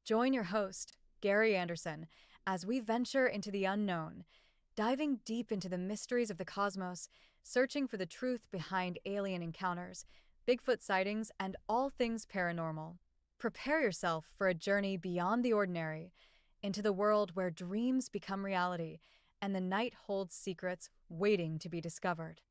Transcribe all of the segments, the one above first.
Join your host, Gary Anderson, as we venture into the unknown, diving deep into the mysteries of the cosmos, searching for the truth behind alien encounters, Bigfoot sightings, and all things paranormal. Prepare yourself for a journey beyond the ordinary, into the world where dreams become reality and the night holds secrets waiting to be discovered.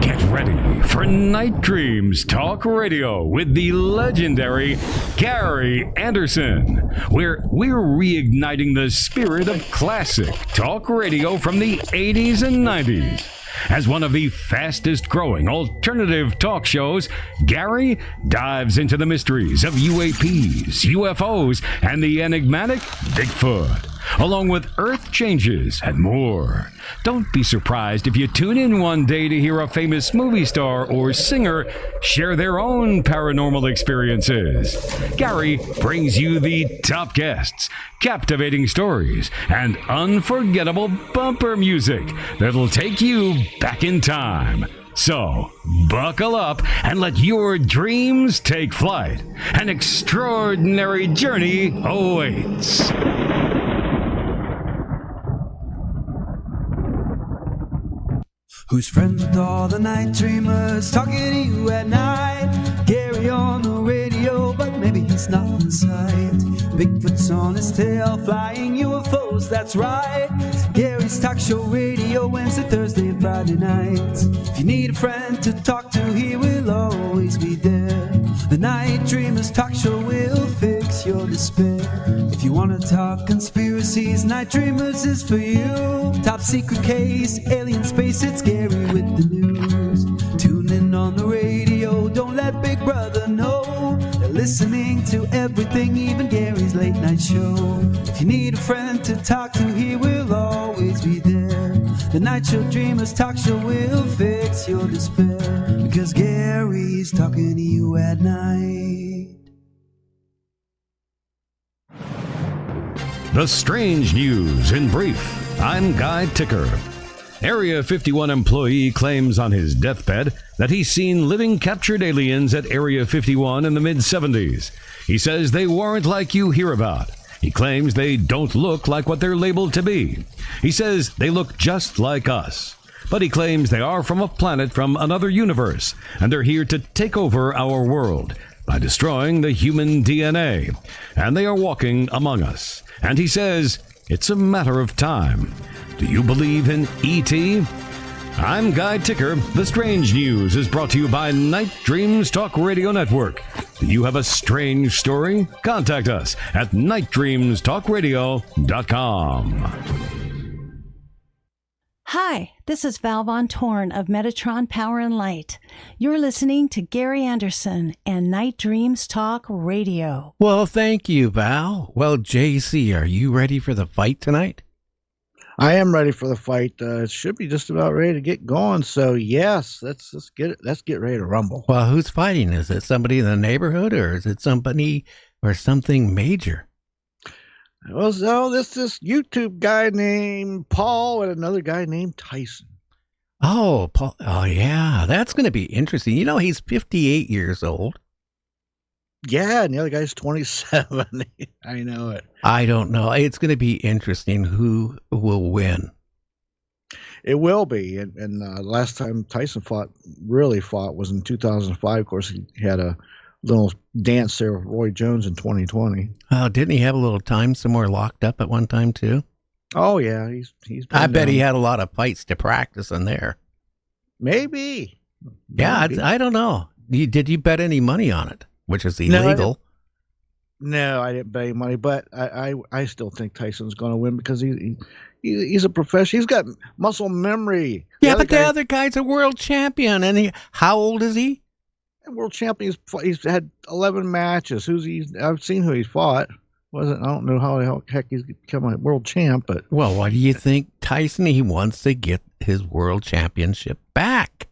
Get ready for Night Dreams Talk Radio with the legendary Gary Anderson, where we're reigniting the spirit of classic talk radio from the 80s and 90s. As one of the fastest growing alternative talk shows, Gary dives into the mysteries of UAPs, UFOs, and the enigmatic Bigfoot, along with Earth changes and more. Don't be surprised if you tune in one day to hear a famous movie star or singer share their own paranormal experiences. Gary brings you the top guests, captivating stories, and unforgettable bumper music that'll take you back in time. So, buckle up and let your dreams take flight. An extraordinary journey awaits. Who's friends with all the night dreamers, talking to you at night? Gary on the radio, but maybe he's not inside. Bigfoot's on his tail, flying UFOs, that's right. Gary's talk show radio, Wednesday, Thursday, and Friday nights. If you need a friend to talk to, he will always be there. The Night Dreamers talk show will fix your despair. If you want to talk conspiracies, Night Dreamers is for you. Top secret case, alien space, it's Gary with the news. Tune in on the radio, don't let Big Brother know. They're listening to everything, even Gary's late night show. If you need a friend to talk to, he will always be there. The Night Show Dreamers talk show will fix your despair, because Gary's talking to you at night. The strange news in brief. I'm Guy Ticker. Area 51 employee claims on his deathbed that he's seen living captured aliens at Area 51 in the mid-70s. He says they weren't like you hear about. He claims they don't look like what they're labeled to be. He says they look just like us. But he claims they are from a planet from another universe, and they're here to take over our world by destroying the human DNA. And they are walking among us. And he says it's a matter of time. Do you believe in E.T.? I'm Guy Ticker. The Strange News is brought to you by Night Dreams Talk Radio Network. Do you have a strange story? Contact us at nightdreamstalkradio.com. Hi, this is Val Von Torn of Metatron Power and Light. You're listening to Gary Anderson and Night Dreams Talk Radio. Well, thank you, Val. Well, JC, are you ready for the fight tonight? I am ready for the fight. It should be just about ready to get going. So yes, let's get ready to rumble. Well, who's fighting? Is it somebody in the neighborhood, or is it somebody or something major? Well, so this YouTube guy named Paul and another guy named Tyson. Oh, Paul. Oh, yeah, that's going to be interesting. You know, he's 58 years old. Yeah, and the other guy's 27. I know it. I don't know. It's going to be interesting who will win. It will be. And last time Tyson really fought was in 2005. Of course, he had a little dance there with Roy Jones in 2020. Oh, didn't he have a little time somewhere locked up at one time too? Oh yeah, he's. I bet he had a lot of fights to practice in there. Maybe. Yeah, I don't know. Did you bet any money on it? Which is illegal. No, I didn't bet any money, but I still think Tyson's going to win because he's a professional. He's got muscle memory. Yeah, but the other guy's a world champion, and how old is he? World champion. He's had 11 matches. I've seen who he's fought. I don't know how the heck he's become a world champ, but well, what do you think, Tyson? He wants to get his world championship back.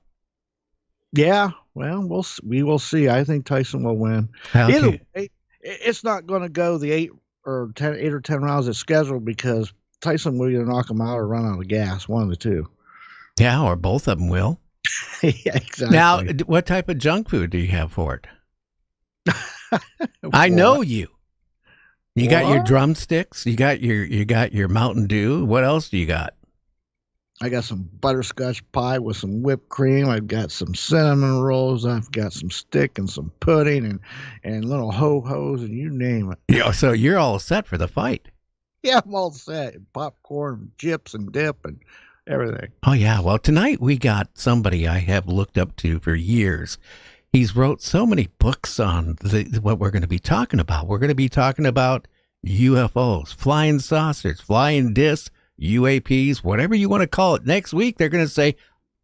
Yeah. Well, we will see. I think Tyson will win. Okay. Either way, it's not going to go the 8 or 10 rounds as scheduled because Tyson will either knock him out or run out of gas, one of the two. Yeah, or both of them will. Yeah, exactly. Now, what type of junk food do you have for it? I know you. You got your What? drumsticks. You got your Mountain Dew. What else do you got? I got some butterscotch pie with some whipped cream. I've got some cinnamon rolls. I've got some stick and some pudding and little ho-hos and you name it. Yeah, so you're all set for the fight. Yeah, I'm all set. Popcorn, chips, and dip and everything. Oh, yeah. Well, tonight we got somebody I have looked up to for years. He's wrote so many books on what we're going to be talking about. We're going to be talking about UFOs, flying saucers, flying discs, UAPs, whatever you want to call it. Next week, they're going to say,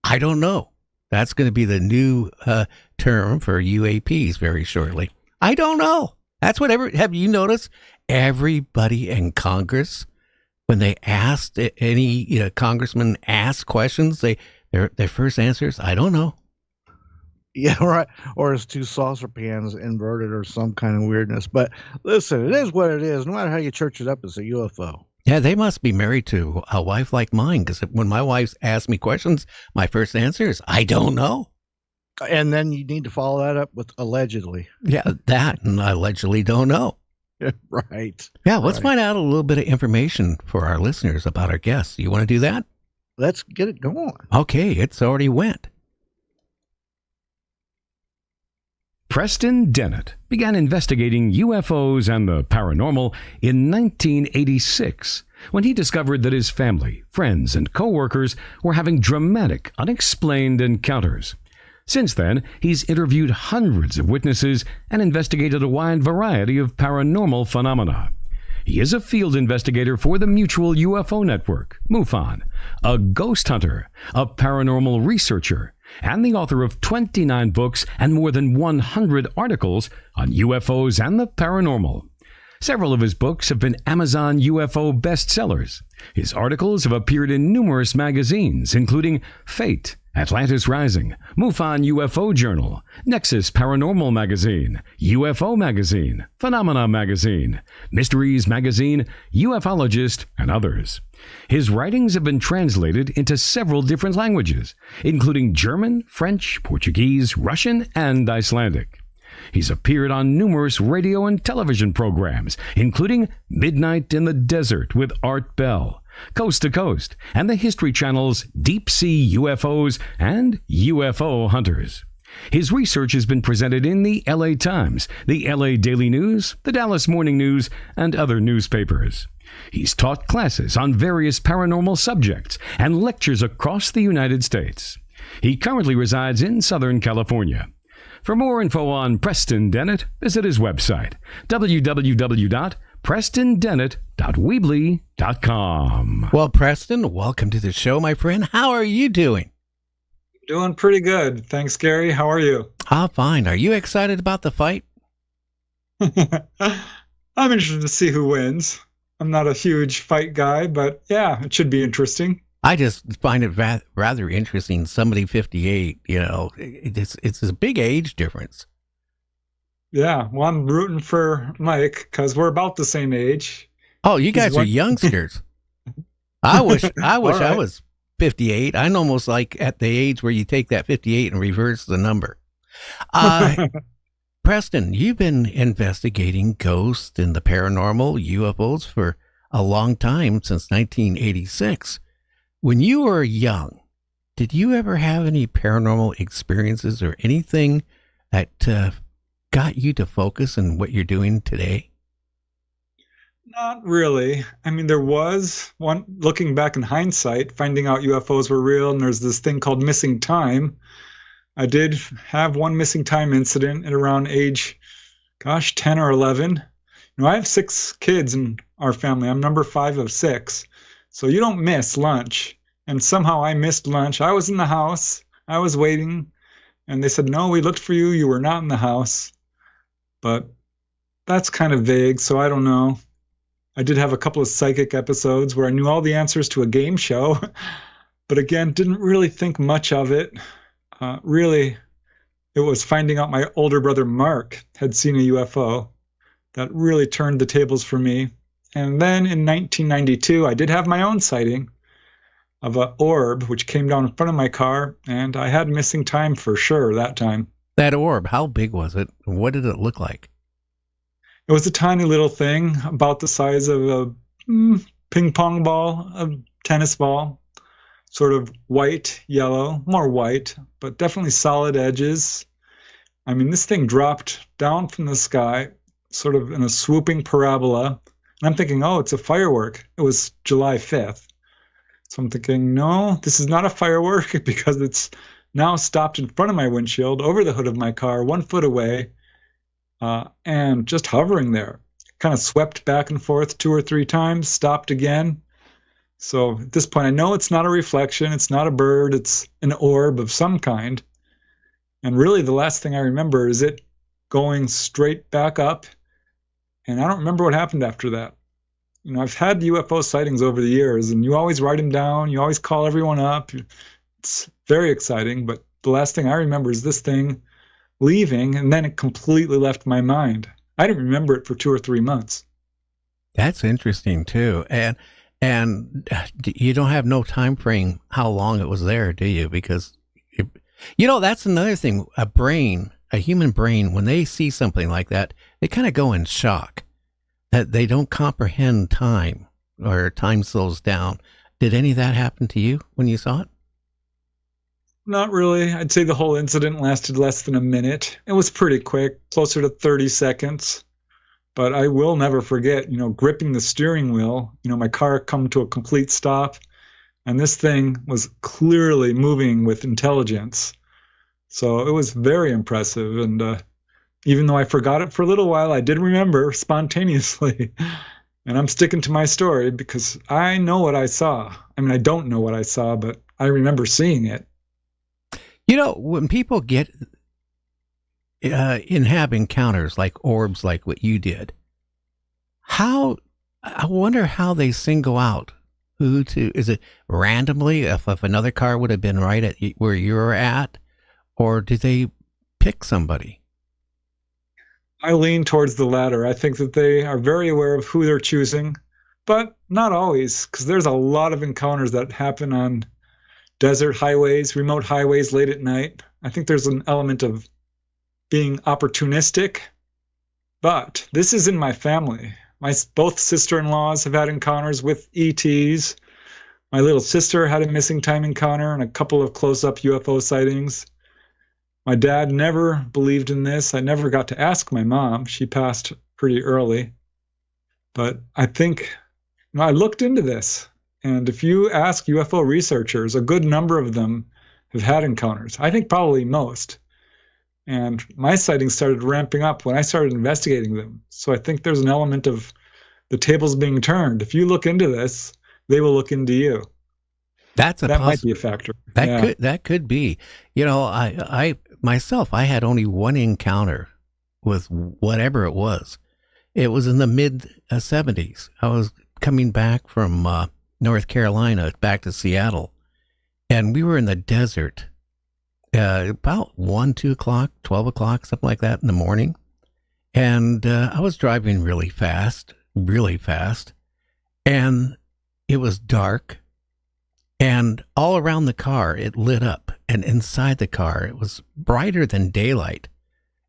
I don't know. That's going to be the new term for UAPs very shortly. I don't know. That's whatever. Have you noticed everybody in Congress, when they asked any congressman asked questions, their first answer is, I don't know. Yeah, right. Or it's two saucer pans inverted or some kind of weirdness. But listen, it is what it is. No matter how you church it up, it's a UFO. Yeah, they must be married to a wife like mine, because when my wife asks me questions, my first answer is, I don't know. And then you need to follow that up with allegedly. Yeah, that, and I allegedly don't know. Right. Yeah, let's Right. find out a little bit of information for our listeners about our guests. You want to do that? Let's get it going. Okay, it's already went. Preston Dennett began investigating UFOs and the paranormal in 1986 when he discovered that his family, friends, and co-workers were having dramatic, unexplained encounters. Since then, he's interviewed hundreds of witnesses and investigated a wide variety of paranormal phenomena. He is a field investigator for the Mutual UFO Network, MUFON, a ghost hunter, a paranormal researcher, and the author of 29 books and more than 100 articles on UFOs and the paranormal. Several of his books have been Amazon UFO bestsellers. His articles have appeared in numerous magazines, including Fate, Atlantis Rising, MUFON UFO Journal, Nexus Paranormal Magazine, UFO Magazine, Phenomena Magazine, Mysteries Magazine, Ufologist, and others. His writings have been translated into several different languages, including German, French, Portuguese, Russian, and Icelandic. He's appeared on numerous radio and television programs, including Midnight in the Desert with Art Bell, Coast to Coast, and the History Channel's Deep Sea UFOs and UFO Hunters. His research has been presented in the LA Times, the LA Daily News, the Dallas Morning News, and other newspapers. He's taught classes on various paranormal subjects and lectures across the United States. He currently resides in Southern California. For more info on Preston Dennett, visit his website, www.prestondennett.weebly.com. Well, Preston, welcome to the show, my friend. How are you doing? Doing pretty good. Thanks, Gary. How are you? Fine. Are you excited about the fight? I'm interested to see who wins. I'm not a huge fight guy, but yeah, it should be interesting. I just find it rather interesting. Somebody 58, it's a big age difference. Yeah, well, I'm rooting for Mike because we're about the same age. Oh, you guys are youngsters. I wish I right. was 58. I'm almost like at the age where you take that 58 and reverse the number. Preston, you've been investigating ghosts and the paranormal, UFOs, for a long time, since 1986. When you were young, did you ever have any paranormal experiences or anything that got you to focus on what you're doing today? Not really. I mean, there was one, looking back in hindsight, finding out UFOs were real, and there's this thing called missing time. I did have one missing time incident at around age, 10 or 11. I have 6 kids in our family. I'm number 5 of 6. So you don't miss lunch. And somehow I missed lunch. I was in the house. I was waiting. And they said, no, we looked for you. You were not in the house. But that's kind of vague, so I don't know. I did have a couple of psychic episodes where I knew all the answers to a game show. But again, didn't really think much of it. Really, it was finding out my older brother Mark had seen a UFO that really turned the tables for me. And then in 1992, I did have my own sighting. of an orb which came down in front of my car, and I had missing time for sure that time. That orb, how big was it? What did it look like? It was a tiny little thing about the size of a ping pong ball, a tennis ball, sort of white, yellow, more white, but definitely solid edges. I mean, this thing dropped down from the sky, sort of in a swooping parabola. And I'm thinking, oh, it's a firework. It was July 5th. So I'm thinking, no, this is not a firework because it's now stopped in front of my windshield, over the hood of my car, 1 foot away, and just hovering there. Kind of swept back and forth 2 or 3 times, stopped again. So at this point, I know it's not a reflection, it's not a bird, it's an orb of some kind. And really, the last thing I remember is it going straight back up, and I don't remember what happened after that. You know, I've had UFO sightings over the years, and you always write them down, you always call everyone up. It's very exciting, but the last thing I remember is this thing leaving, and then it completely left my mind. I didn't remember it for 2 or 3 months. That's interesting too. And you don't have no time frame how long it was there, do you? Because that's another thing. A human brain, when they see something like that, they kind of go in shock that they don't comprehend time, or time slows down. Did any of that happen to you when you saw it? Not really. I'd say the whole incident lasted less than a minute. It was pretty quick, closer to 30 seconds. But I will never forget, gripping the steering wheel, my car come to a complete stop, and this thing was clearly moving with intelligence. So it was very impressive. And even though I forgot it for a little while, I did remember spontaneously. And I'm sticking to my story because I know what I saw. I mean, I don't know what I saw, but I remember seeing it. When people get have encounters like orbs, like what you did, I wonder how they single out who to. Is it randomly if another car would have been right at where you're at, or do they pick somebody? I lean towards the latter. I think that they are very aware of who they're choosing, but not always, because there's a lot of encounters that happen on desert highways, remote highways late at night. I think there's an element of being opportunistic, but this is in my family. Both sister-in-laws have had encounters with ETs. My little sister had a missing time encounter and a couple of close-up UFO sightings. My dad never believed in this. I never got to ask my mom. She passed pretty early. But I think, I looked into this. And if you ask UFO researchers, a good number of them have had encounters. I think probably most. And my sightings started ramping up when I started investigating them. So I think there's an element of the tables being turned. If you look into this, they will look into you. That might be a factor. That could be. I myself, I had only one encounter with whatever it was. It was in the mid 70s. I was coming back from North Carolina back to Seattle, and we were in the desert about 1, 2 o'clock, 12 o'clock, something like that in the morning. And I was driving really fast, and it was dark, and all around the car it lit up, and inside the car it was brighter than daylight.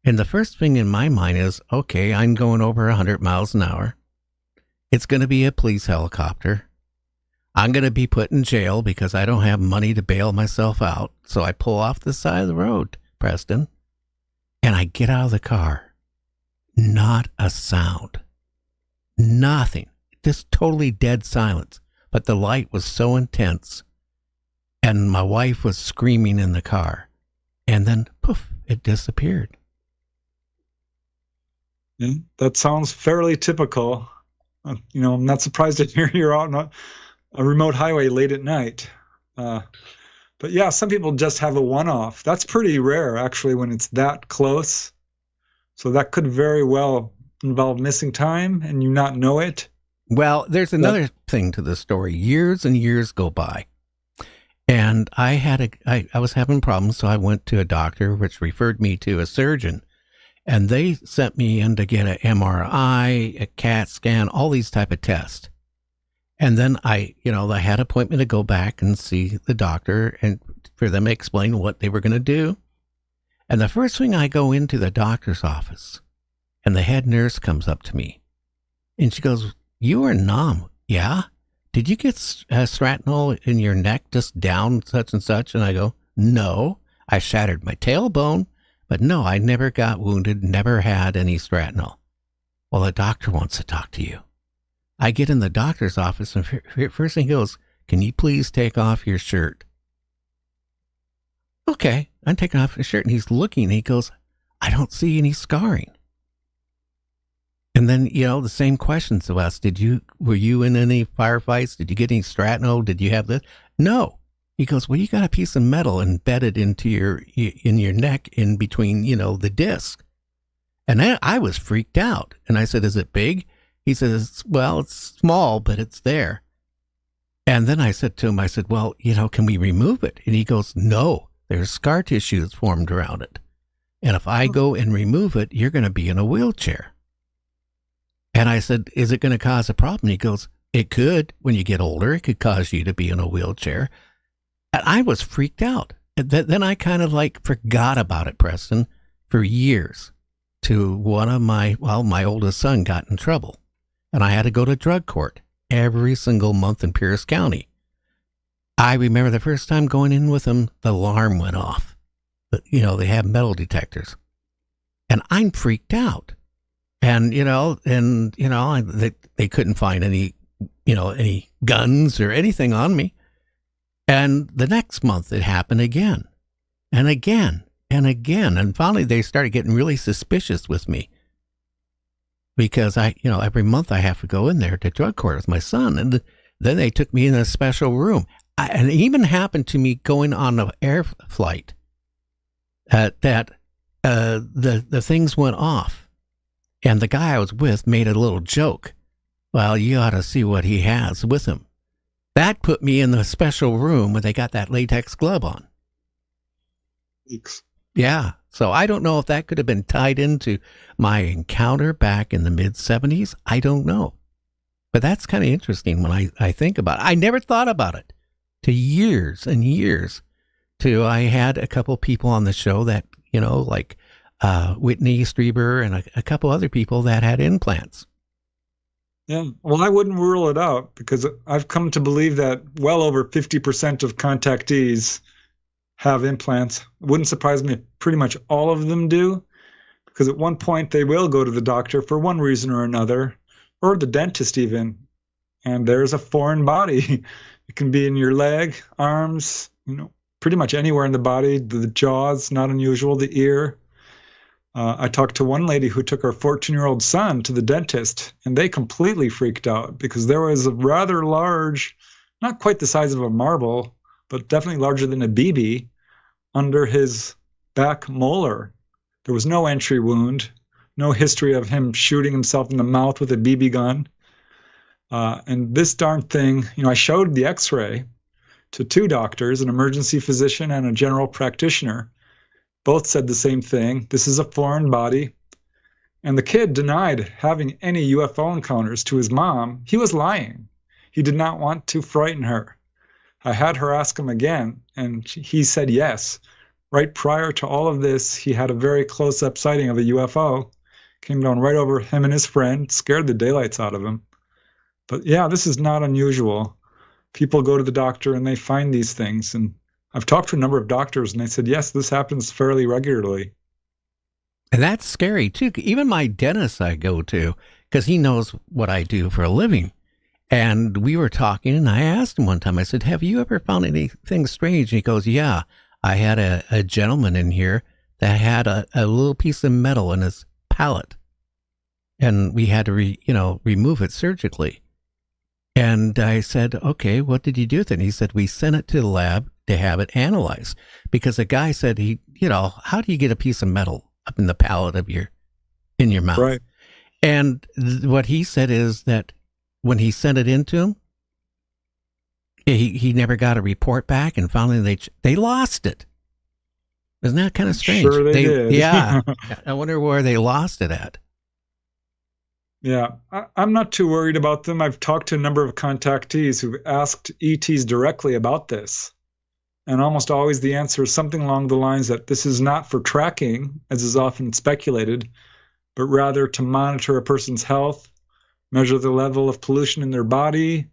And the first thing in my mind is, okay, I'm going over 100 miles an hour. It's going to be a police helicopter. I'm going to be put in jail because I don't have money to bail myself out. So I pull off the side of the road, Preston, and I get out of the car. Not a sound. Nothing. Just totally dead silence. But the light was so intense, and my wife was screaming in the car. And then, poof, it disappeared. Yeah, that sounds fairly typical. I'm not surprised to hear you're out on a remote highway late at night. But yeah, some people just have a one-off. That's pretty rare, actually, when it's that close. So that could very well involve missing time and you not know it. Well, there's another thing to the story. Years and years go by, and I was having problems, so I went to a doctor, which referred me to a surgeon, and they sent me in to get an MRI, a CAT scan, all these type of tests. And then I had an appointment to go back and see the doctor and for them to explain what they were going to do. And the first thing, I go into the doctor's office and the head nurse comes up to me and she goes, "You are numb." "Yeah." "Did you get shrapnel in your neck just down such and such?" And I go, "No, I shattered my tailbone, but no, I never got wounded, never had any shrapnel." "Well, the doctor wants to talk to you." I get in the doctor's office and first thing he goes, "Can you please take off your shirt?" Okay, I'm taking off his shirt and he's looking and he goes, "I don't see any scarring." And then, the same questions to us. Were you in any firefights? Did you get any shrapnel? Did you have this? No. He goes, "Well, you got a piece of metal embedded into in your neck in between, the disc." And then I was freaked out. And I said, "Is it big?" He says, "Well, it's small, but it's there." And then I said to him, "Well, can we remove it?" And he goes, "No, there's scar tissue that's formed around it. And if I go and remove it, you're going to be in a wheelchair." And I said, "Is it going to cause a problem?" He goes, "It could. When you get older, it could cause you to be in a wheelchair." And I was freaked out. And then I kind of forgot about it, Preston, for years. To one of my oldest son got in trouble. And I had to go to drug court every single month in Pierce County. I remember the first time going in with him, the alarm went off. But, they have metal detectors. And I'm freaked out. And, they couldn't find any guns or anything on me. And the next month it happened again and again and again. And finally they started getting really suspicious with me because every month I have to go in there to drug court with my son. And then they took me in a special room. And it even happened to me going on an air flight that the things went off. And the guy I was with made a little joke. "Well, you ought to see what he has with him." That put me in the special room where they got that latex glove on. Yeah. So I don't know if that could have been tied into my encounter back in the mid-'70s. I don't know. But that's kind of interesting when I think about it. I never thought about it to years and years. I had a couple people on the show that, Whitney Strieber and a couple other people that had implants. Yeah, well, I wouldn't rule it out because I've come to believe that well over 50% of contactees have implants. It wouldn't surprise me if pretty much all of them do, because at one point they will go to the doctor for one reason or another, or the dentist even, and there's a foreign body. It can be in your leg, arms, pretty much anywhere in the body, the jaws, not unusual, the ear. I talked to one lady who took her 14-year-old son to the dentist, and they completely freaked out because there was a rather large, not quite the size of a marble, but definitely larger than a BB, under his back molar. There was no entry wound, no history of him shooting himself in the mouth with a BB gun. And this darn thing, I showed the x-ray to two doctors, an emergency physician and a general practitioner. Both said the same thing. This is a foreign body. And the kid denied having any UFO encounters to his mom. He was lying. He did not want to frighten her. I had her ask him again, and he said yes. Right prior to all of this, he had a very close-up sighting of a UFO. Came down right over him and his friend, scared the daylights out of him. But yeah, this is not unusual. People go to the doctor and they find these things, and I've talked to a number of doctors, and they said, yes, this happens fairly regularly. And that's scary, too. Even my dentist I go to, because he knows what I do for a living. And we were talking, and I asked him one time, I said, have you ever found anything strange? And he goes, yeah, I had a gentleman in here that had a little piece of metal in his palate. And we had to, remove it surgically. And I said, okay, what did you do with it? And he said, we sent it to the lab to have it analyzed, because the guy said how do you get a piece of metal up in the palate of in your mouth? Right. And what he said is that when he sent it into him, he never got a report back, and finally they lost it. Isn't that kind of strange? Sure they did. Yeah. I wonder where they lost it at. Yeah, I'm not too worried about them. I've talked to a number of contactees who've asked ETs directly about this. And almost always the answer is something along the lines that this is not for tracking, as is often speculated, but rather to monitor a person's health, measure the level of pollution in their body,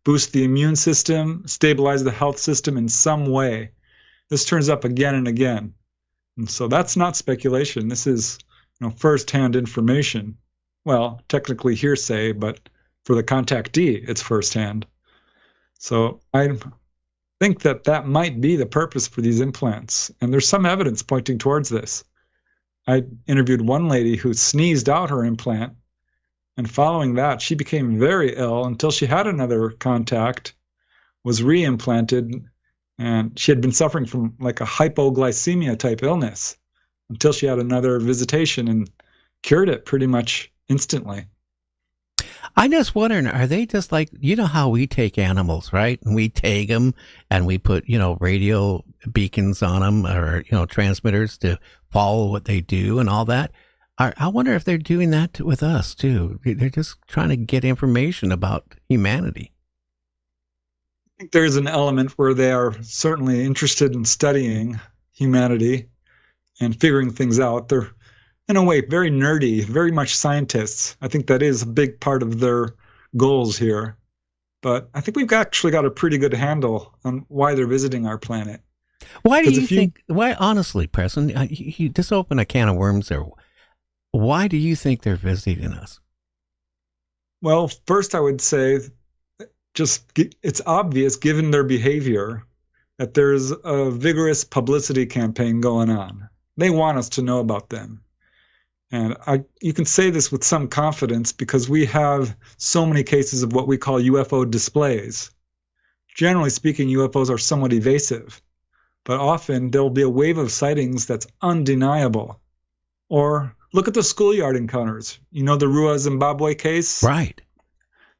boost the immune system, stabilize the health system in some way. This turns up again and again. And so that's not speculation. This is, firsthand information. Well, technically hearsay, but for the contactee, it's firsthand. So I think that might be the purpose for these implants. And there's some evidence pointing towards this. I interviewed one lady who sneezed out her implant, and following that, she became very ill until she had another contact, was re-implanted, and she had been suffering from like a hypoglycemia type illness until she had another visitation and cured it pretty much instantly. I'm just wondering, are they just like, how we take animals, right? And we tag them and we put, radio beacons on them or, transmitters to follow what they do and all that. I wonder if they're doing that with us too. They're just trying to get information about humanity. I think there's an element where they are certainly interested in studying humanity and figuring things out. They're, in a way, very nerdy, very much scientists. I think that is a big part of their goals here. But I think we've actually got a pretty good handle on why they're visiting our planet. Why do you think, honestly, Preston, you just open a can of worms there. Why do you think they're visiting us? Well, first I would say it's obvious, given their behavior, that there's a vigorous publicity campaign going on. They want us to know about them. And you can say this with some confidence because we have so many cases of what we call UFO displays. Generally speaking, UFOs are somewhat evasive, but often there'll be a wave of sightings that's undeniable. Or look at the schoolyard encounters. The Rua, Zimbabwe case? Right.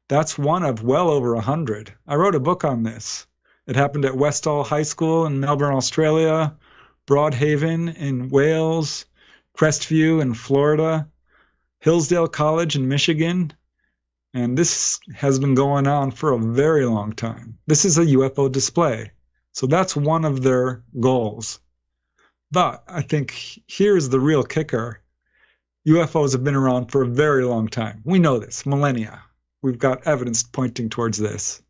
That's one of well over 100. I wrote a book on this. It happened at Westall High School in Melbourne, Australia, Broadhaven in Wales, Crestview in Florida, Hillsdale College in Michigan. And this has been going on for a very long time. This is a UFO display. So that's one of their goals. But I think here's the real kicker. UFOs have been around for a very long time. We know this, millennia. We've got evidence pointing towards this.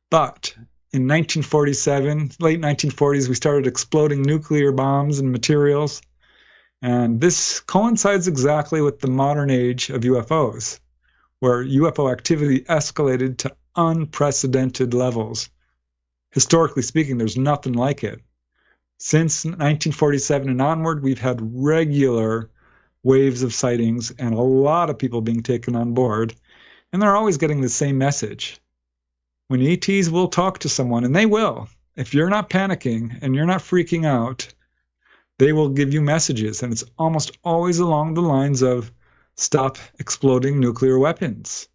But in 1947, late 1940s, we started exploding nuclear bombs and materials. And this coincides exactly with the modern age of UFOs, where UFO activity escalated to unprecedented levels. Historically speaking, there's nothing like it. Since 1947 and onward, we've had regular waves of sightings and a lot of people being taken on board. And they're always getting the same message. When ETs will talk to someone, and they will, if you're not panicking and you're not freaking out, they will give you messages. And it's almost always along the lines of stop exploding nuclear weapons.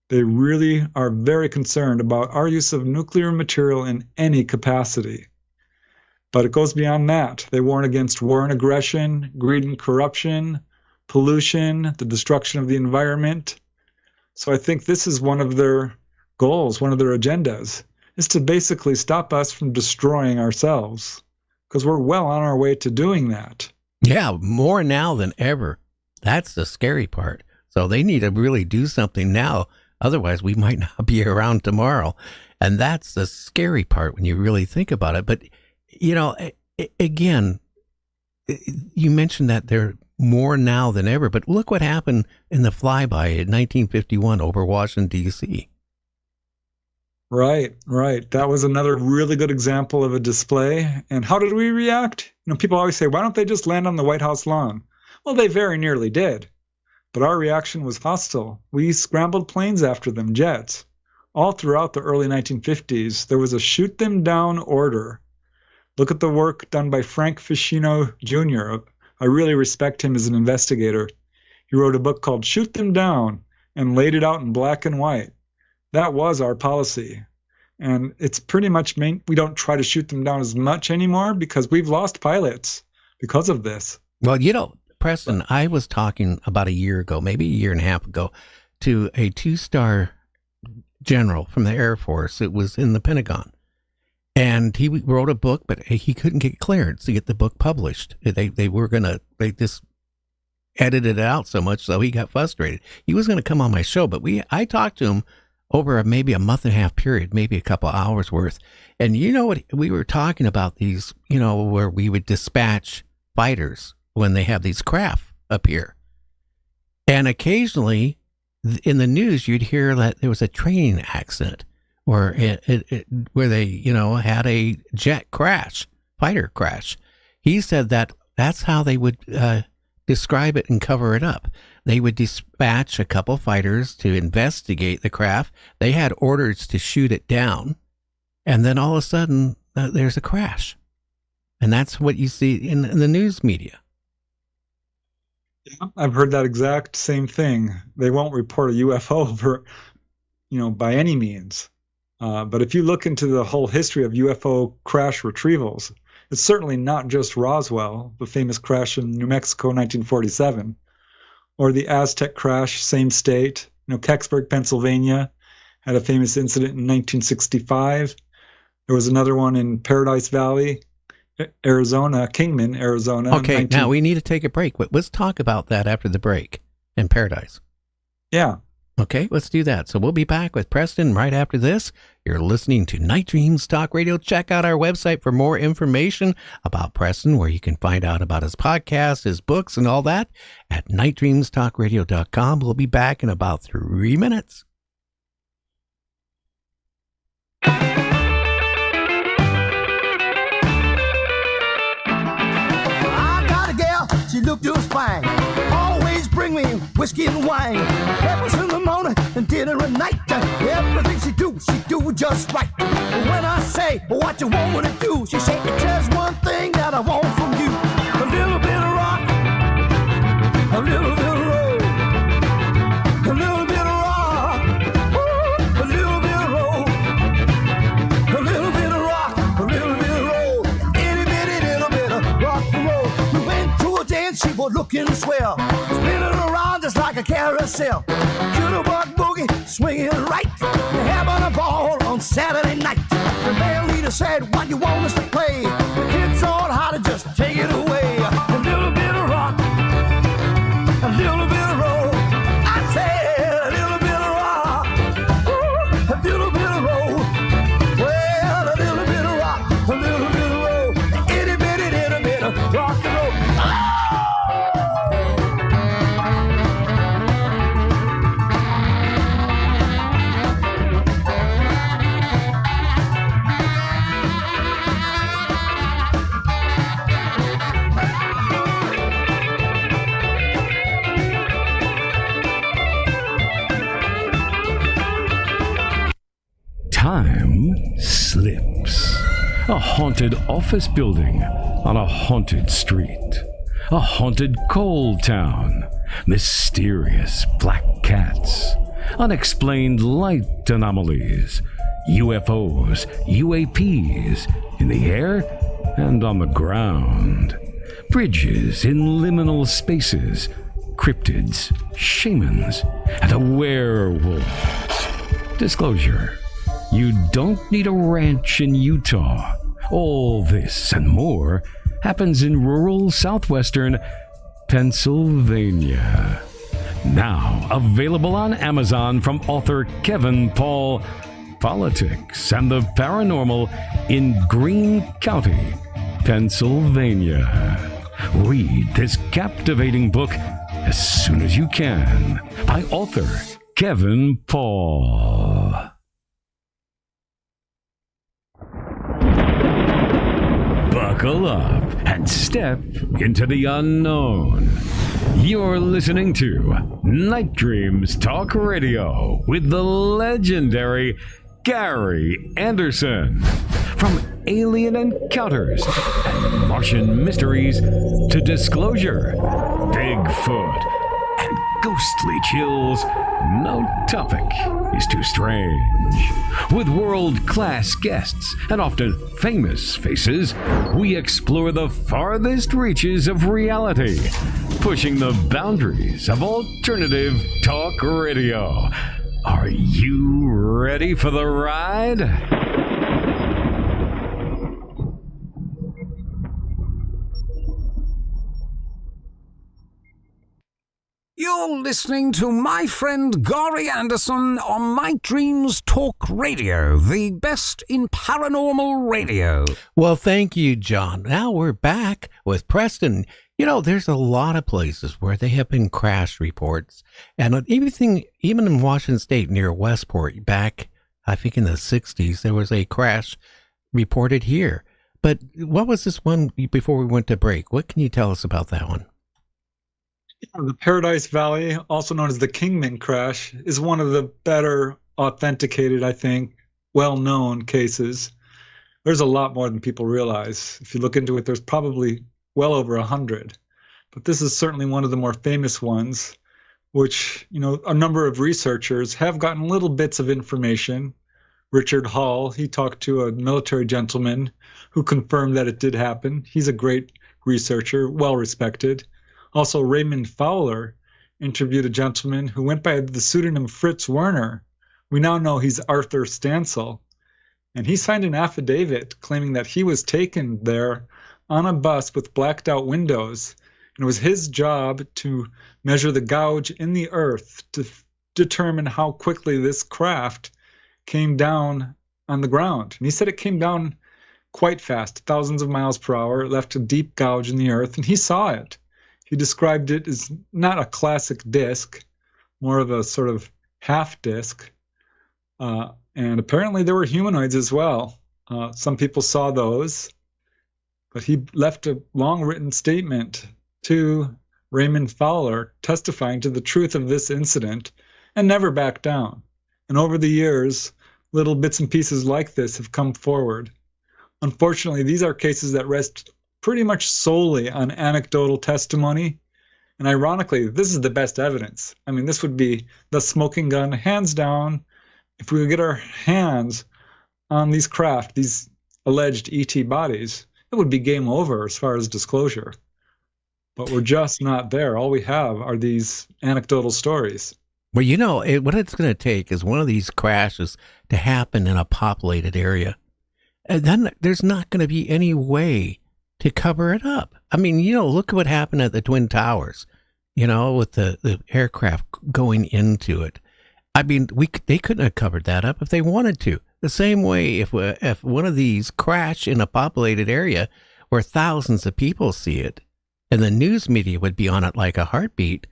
They really are very concerned about our use of nuclear material in any capacity. But it goes beyond that. They warn against war and aggression, greed and corruption, pollution, the destruction of the environment. So I think this is one of their goals, one of their agendas, is to basically stop us from destroying ourselves, because we're well on our way to doing that. Yeah, more now than ever. That's the scary part. So they need to really do something now. Otherwise, we might not be around tomorrow. And that's the scary part when you really think about it. But, again, you mentioned that they're more now than ever, but look what happened in the flyby in 1951 over Washington, D.C. Right. That was another really good example of a display. And how did we react? People always say, why don't they just land on the White House lawn? Well, they very nearly did. But our reaction was hostile. We scrambled planes after them, jets. All throughout the early 1950s, there was a shoot them down order. Look at the work done by Frank Ficino Jr. I really respect him as an investigator. He wrote a book called Shoot Them Down and laid it out in black and white. That was our policy. And it's pretty much we don't try to shoot them down as much anymore because we've lost pilots because of this. Well, Preston, I was talking about a year ago, maybe a year and a half ago, to a 2-star general from the Air Force. It was in the Pentagon. And he wrote a book, but he couldn't get clearance to get the book published. They just edited it out so much, so he got frustrated. He was going to come on my show, but I talked to him over maybe a month and a half period, maybe a couple hours worth. And you know what? We were talking about these, where we would dispatch fighters when they have these craft up here. And occasionally in the news, you'd hear that there was a training accident or where they, had a jet crash, fighter crash. He said that's how they would describe it and cover it up. They would dispatch a couple fighters to investigate the craft. They had orders to shoot it down. And then all of a sudden, there's a crash. And that's what you see in the news media. Yeah, I've heard that exact same thing. They won't report a UFO for, by any means. But if you look into the whole history of UFO crash retrievals, it's certainly not just Roswell, the famous crash in New Mexico in 1947, or the Aztec crash, same state. Kecksburg, Pennsylvania, had a famous incident in 1965. There was another one in Paradise Valley, Arizona, Kingman, Arizona. Okay, now we need to take a break. But let's talk about that after the break in Paradise. Yeah. Okay, let's do that. So we'll be back with Preston right after this. You're listening to Night Dreams Talk Radio. Check out our website for more information about Preston, where you can find out about his podcast, his books, and all that at nightdreamstalkradio.com. We'll be back in about 3 minutes. I got a gal, she looked just fine. Always bring me whiskey and wine. Breakfast in the morning and dinner at night. Everything she do just right. When I say what you want me to do, she say, there's one thing that I want from you. A little bit of rock, a little bit of roll, a little bit of rock, ooh, a little bit of roll, a little bit of rock, a little bit of roll, itty bitty little bit of rock and roll. We went to a dance, she was looking swell, spinning around just like a carousel. Jitterbug boogie, swinging right, having a ball on Saturday night. The band leader said, "What you want us to play?" The kids all hollered, "Just take it away." A little bit of rock, a little bit of roll. I said a little bit of rock, ooh, a little bit of roll. Well, a little bit of rock, a little bit of roll, itty bitty little bit of rock and roll. Time slips. A haunted office building on a haunted street. A haunted coal town. Mysterious black cats. Unexplained light anomalies. UFOs, UAPs in the air and on the ground. Bridges in liminal spaces. Cryptids, shamans, and a werewolf. Disclosure. You don't need a ranch in Utah. All this and more happens in rural southwestern Pennsylvania. Now available on Amazon from author Kevin Paul. Politics and the Paranormal in Greene County, Pennsylvania. Read this captivating book as soon as you can by author Kevin Paul. Buckle up and step into the unknown. You're listening to Night Dreams Talk Radio with the legendary Gary Anderson. From alien encounters and Martian mysteries to disclosure, Bigfoot, and ghostly chills, no topic is too strange. With world-class guests and often famous faces, we explore the farthest reaches of reality, pushing the boundaries of alternative talk radio. Are you ready for the ride? You're listening to my friend Gary Anderson on Night Dreams Talk Radio, the best in paranormal radio. Well, thank you, John. Now we're back with Preston. You know, there's a lot of places where they have been crash reports. And even in Washington State near Westport, back, I think in the 60s, there was a crash reported here. But what was this one before we went to break? What can you tell us about that one? The Paradise Valley, also known as the Kingman crash, is one of the better authenticated, I think, well-known cases. There's a lot more than people realize. If you look into it, there's probably well over 100. But this is certainly one of the more famous ones, which, you know, a number of researchers have gotten little bits of information. Richard Hall, he talked to a military gentleman who confirmed that it did happen. He's a great researcher, well-respected. Also, Raymond Fowler interviewed a gentleman who went by the pseudonym Fritz Werner. We now know he's Arthur Stansel. And he signed an affidavit claiming that he was taken there on a bus with blacked out windows. And it was his job to measure the gouge in the earth to determine how quickly this craft came down on the ground. And he said it came down quite fast, thousands of miles per hour. It left a deep gouge in the earth, and he saw it. He described it as not a classic disc, more of a sort of half disc. And apparently there were humanoids as well. Some people saw those, but he left a long written statement to Raymond Fowler testifying to the truth of this incident and never backed down. And over the years, little bits and pieces like this have come forward. Unfortunately, these are cases that rest pretty much solely on anecdotal testimony. And ironically, this is the best evidence. I mean, this would be the smoking gun, hands down. If we could get our hands on these craft, these alleged ET bodies, it would be game over as far as disclosure. But we're just not there. All we have are these anecdotal stories. Well, you know, what it's going to take is one of these crashes to happen in a populated area. And then there's not going to be any way to cover it up. I mean, you know, look at what happened at the Twin Towers, you know, with the aircraft going into it. I mean, they couldn't have covered that up if they wanted to. The same way, if one of these crash in a populated area where thousands of people see it, and the news media would be on it like a heartbeat,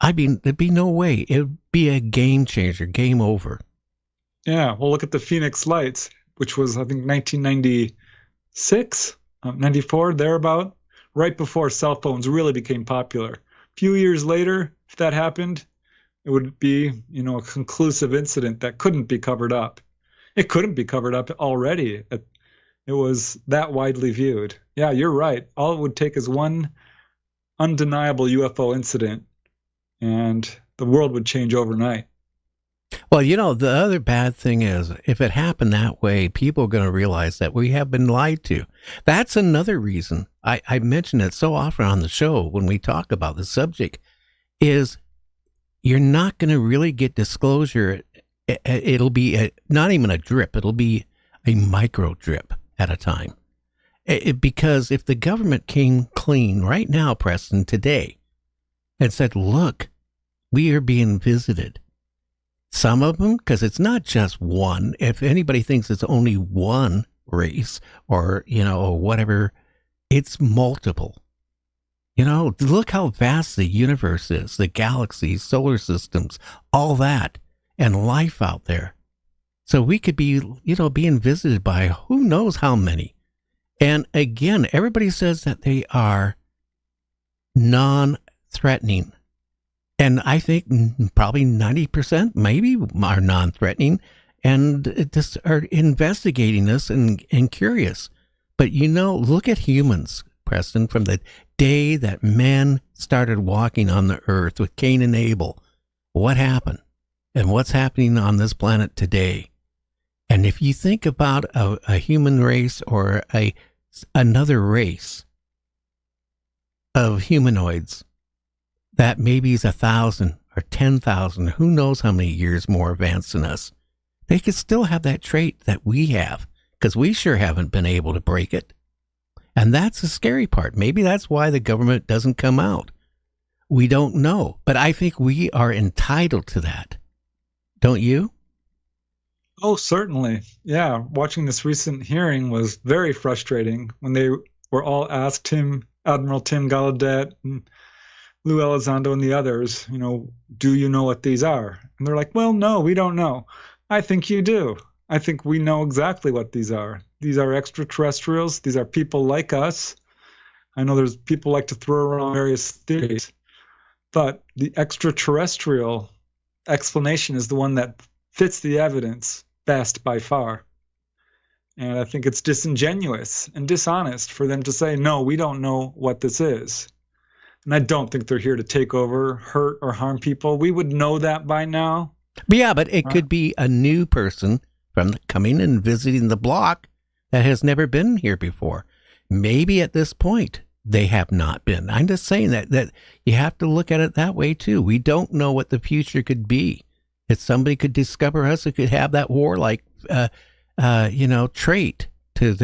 I mean, there'd be no way. It would be a game changer, game over. Yeah, well, look at the Phoenix Lights, which was, I think, 1996, 94, thereabout, right before cell phones really became popular. A few years later, if that happened, it would be, you know, a conclusive incident that couldn't be covered up. It couldn't be covered up already. It was that widely viewed. Yeah, you're right. All it would take is one undeniable UFO incident, and the world would change overnight. Well, you know, the other bad thing is, if it happened that way, people are going to realize that we have been lied to. That's another reason I mention it so often on the show when we talk about the subject, is you're not going to really get disclosure. It'll be not even a drip. It'll be a micro drip at a time. Because if the government came clean right now, Preston, today, and said, look, we are being visited. Some of them, because it's not just one. If anybody thinks it's only one race or, you know, or whatever, it's multiple. You know, look how vast the universe is, the galaxies, solar systems, all that, and life out there. So we could be, you know, being visited by who knows how many. And again, everybody says that they are non-threatening. And I think probably 90% maybe are non-threatening and just are investigating this and curious. But, you know, look at humans, Preston, from the day that man started walking on the earth with Cain and Abel. What happened? And what's happening on this planet today? And if you think about a human race or another race of humanoids that maybe is 1,000 or 10,000, who knows how many years more advanced than us, they could still have that trait that we have, because we sure haven't been able to break it. And that's the scary part. Maybe that's why the government doesn't come out. We don't know. But I think we are entitled to that. Don't you? Oh, certainly. Yeah. Watching this recent hearing was very frustrating when they were all asked Admiral Tim Gallaudet and Lou Elizondo and the others, do you know what these are? And they're like, well, no, we don't know. I think you do. I think we know exactly what these are. These are extraterrestrials. These are people like us. I know there's people like to throw around various theories, but the extraterrestrial explanation is the one that fits the evidence best by far. And I think it's disingenuous and dishonest for them to say, no, we don't know what this is. And I don't think they're here to take over, hurt, or harm people. We would know that by now. Yeah, but it could be a new person coming and visiting the block that has never been here before. Maybe at this point they have not been. I'm just saying that you have to look at it that way too. We don't know what the future could be. If somebody could discover us, it could have that warlike, trait to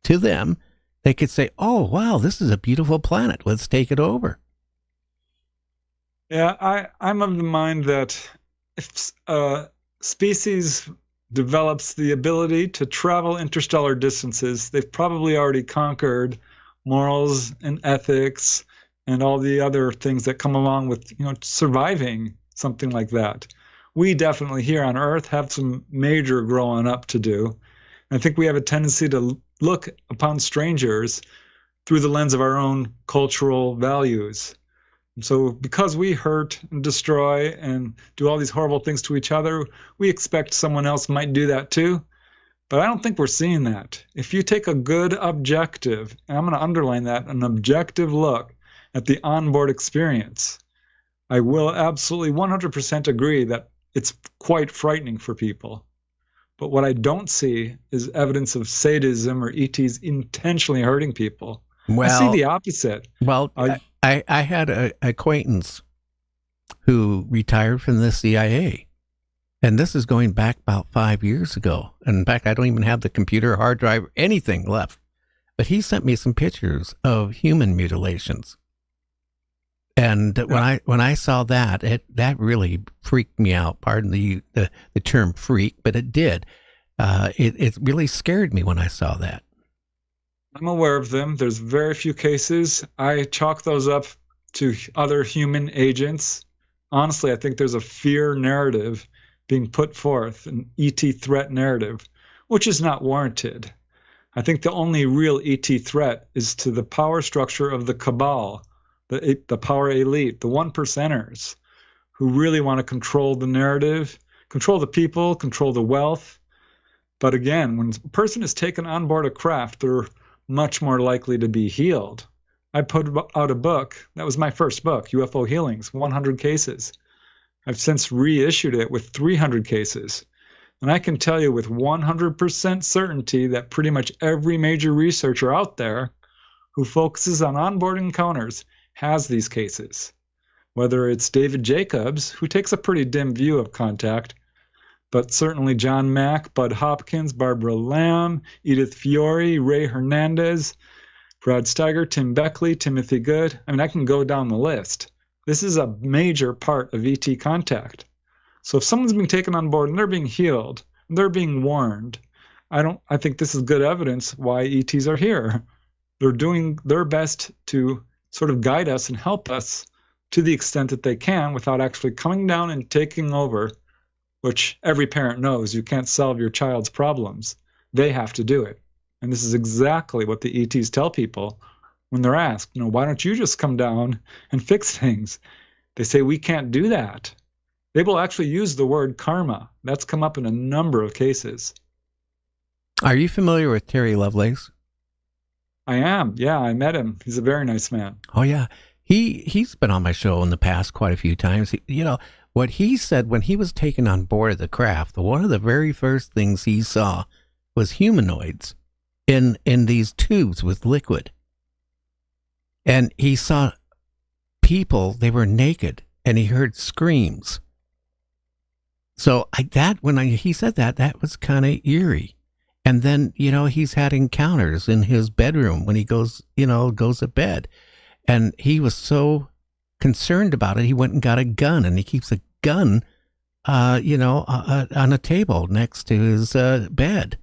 to them. They could say, "Oh, wow, this is a beautiful planet. Let's take it over." Yeah, I'm of the mind that if a species develops the ability to travel interstellar distances, they've probably already conquered morals and ethics and all the other things that come along with, surviving something like that. We definitely here on Earth have some major growing up to do. I think we have a tendency to look upon strangers through the lens of our own cultural values. And so because we hurt and destroy and do all these horrible things to each other, we expect someone else might do that too. But I don't think we're seeing that. If you take a good objective, and I'm going to underline that, an objective look at the onboard experience, I will absolutely 100% agree that it's quite frightening for people. But what I don't see is evidence of sadism or ETs intentionally hurting people. Well, I see the opposite. Well, I had an acquaintance who retired from the CIA. And this is going back about 5 years ago. And in fact, I don't even have the computer, hard drive, anything left. But he sent me some pictures of human mutilations. And when I saw that, that really freaked me out. Pardon the term freak, but it did. It really scared me when I saw that. I'm aware of them. There's very few cases. I chalk those up to other human agents. Honestly, I think there's a fear narrative being put forth, an ET threat narrative, which is not warranted. I think the only real ET threat is to the power structure of the cabal, the power elite, the one percenters who really want to control the narrative, control the people, control the wealth. But again, when a person is taken on board a craft, they're much more likely to be healed. I put out a book, that was my first book, UFO Healings, 100 cases. I've since reissued it with 300 cases. And I can tell you with 100% certainty that pretty much every major researcher out there who focuses on onboard encounters has these cases. Whether it's David Jacobs, who takes a pretty dim view of contact, but certainly John Mack, Bud Hopkins, Barbara Lamb, Edith Fiore, Ray Hernandez, Brad Steiger, Tim Beckley, Timothy Good. I mean, I can go down the list. This is a major part of ET contact. So if someone's being taken on board and they're being healed, and they're being warned, I think this is good evidence why ETs are here. They're doing their best to sort of guide us and help us to the extent that they can without actually coming down and taking over, which every parent knows you can't solve your child's problems. They have to do it. And this is exactly what the ETs tell people when they're asked, why don't you just come down and fix things? They say, we can't do that. They will actually use the word karma. That's come up in a number of cases. Are you familiar with Terry Lovelace? I am. Yeah, I met him. He's a very nice man. Oh yeah, he's been on my show in the past quite a few times. What he said when he was taken on board the craft, one of the very first things he saw was humanoids in these tubes with liquid, and he saw people. They were naked, and he heard screams. So he said that was kind of eerie. And then, he's had encounters in his bedroom when he goes to bed. And he was so concerned about it, he went and got a gun, and he keeps a gun, on a table next to his bed.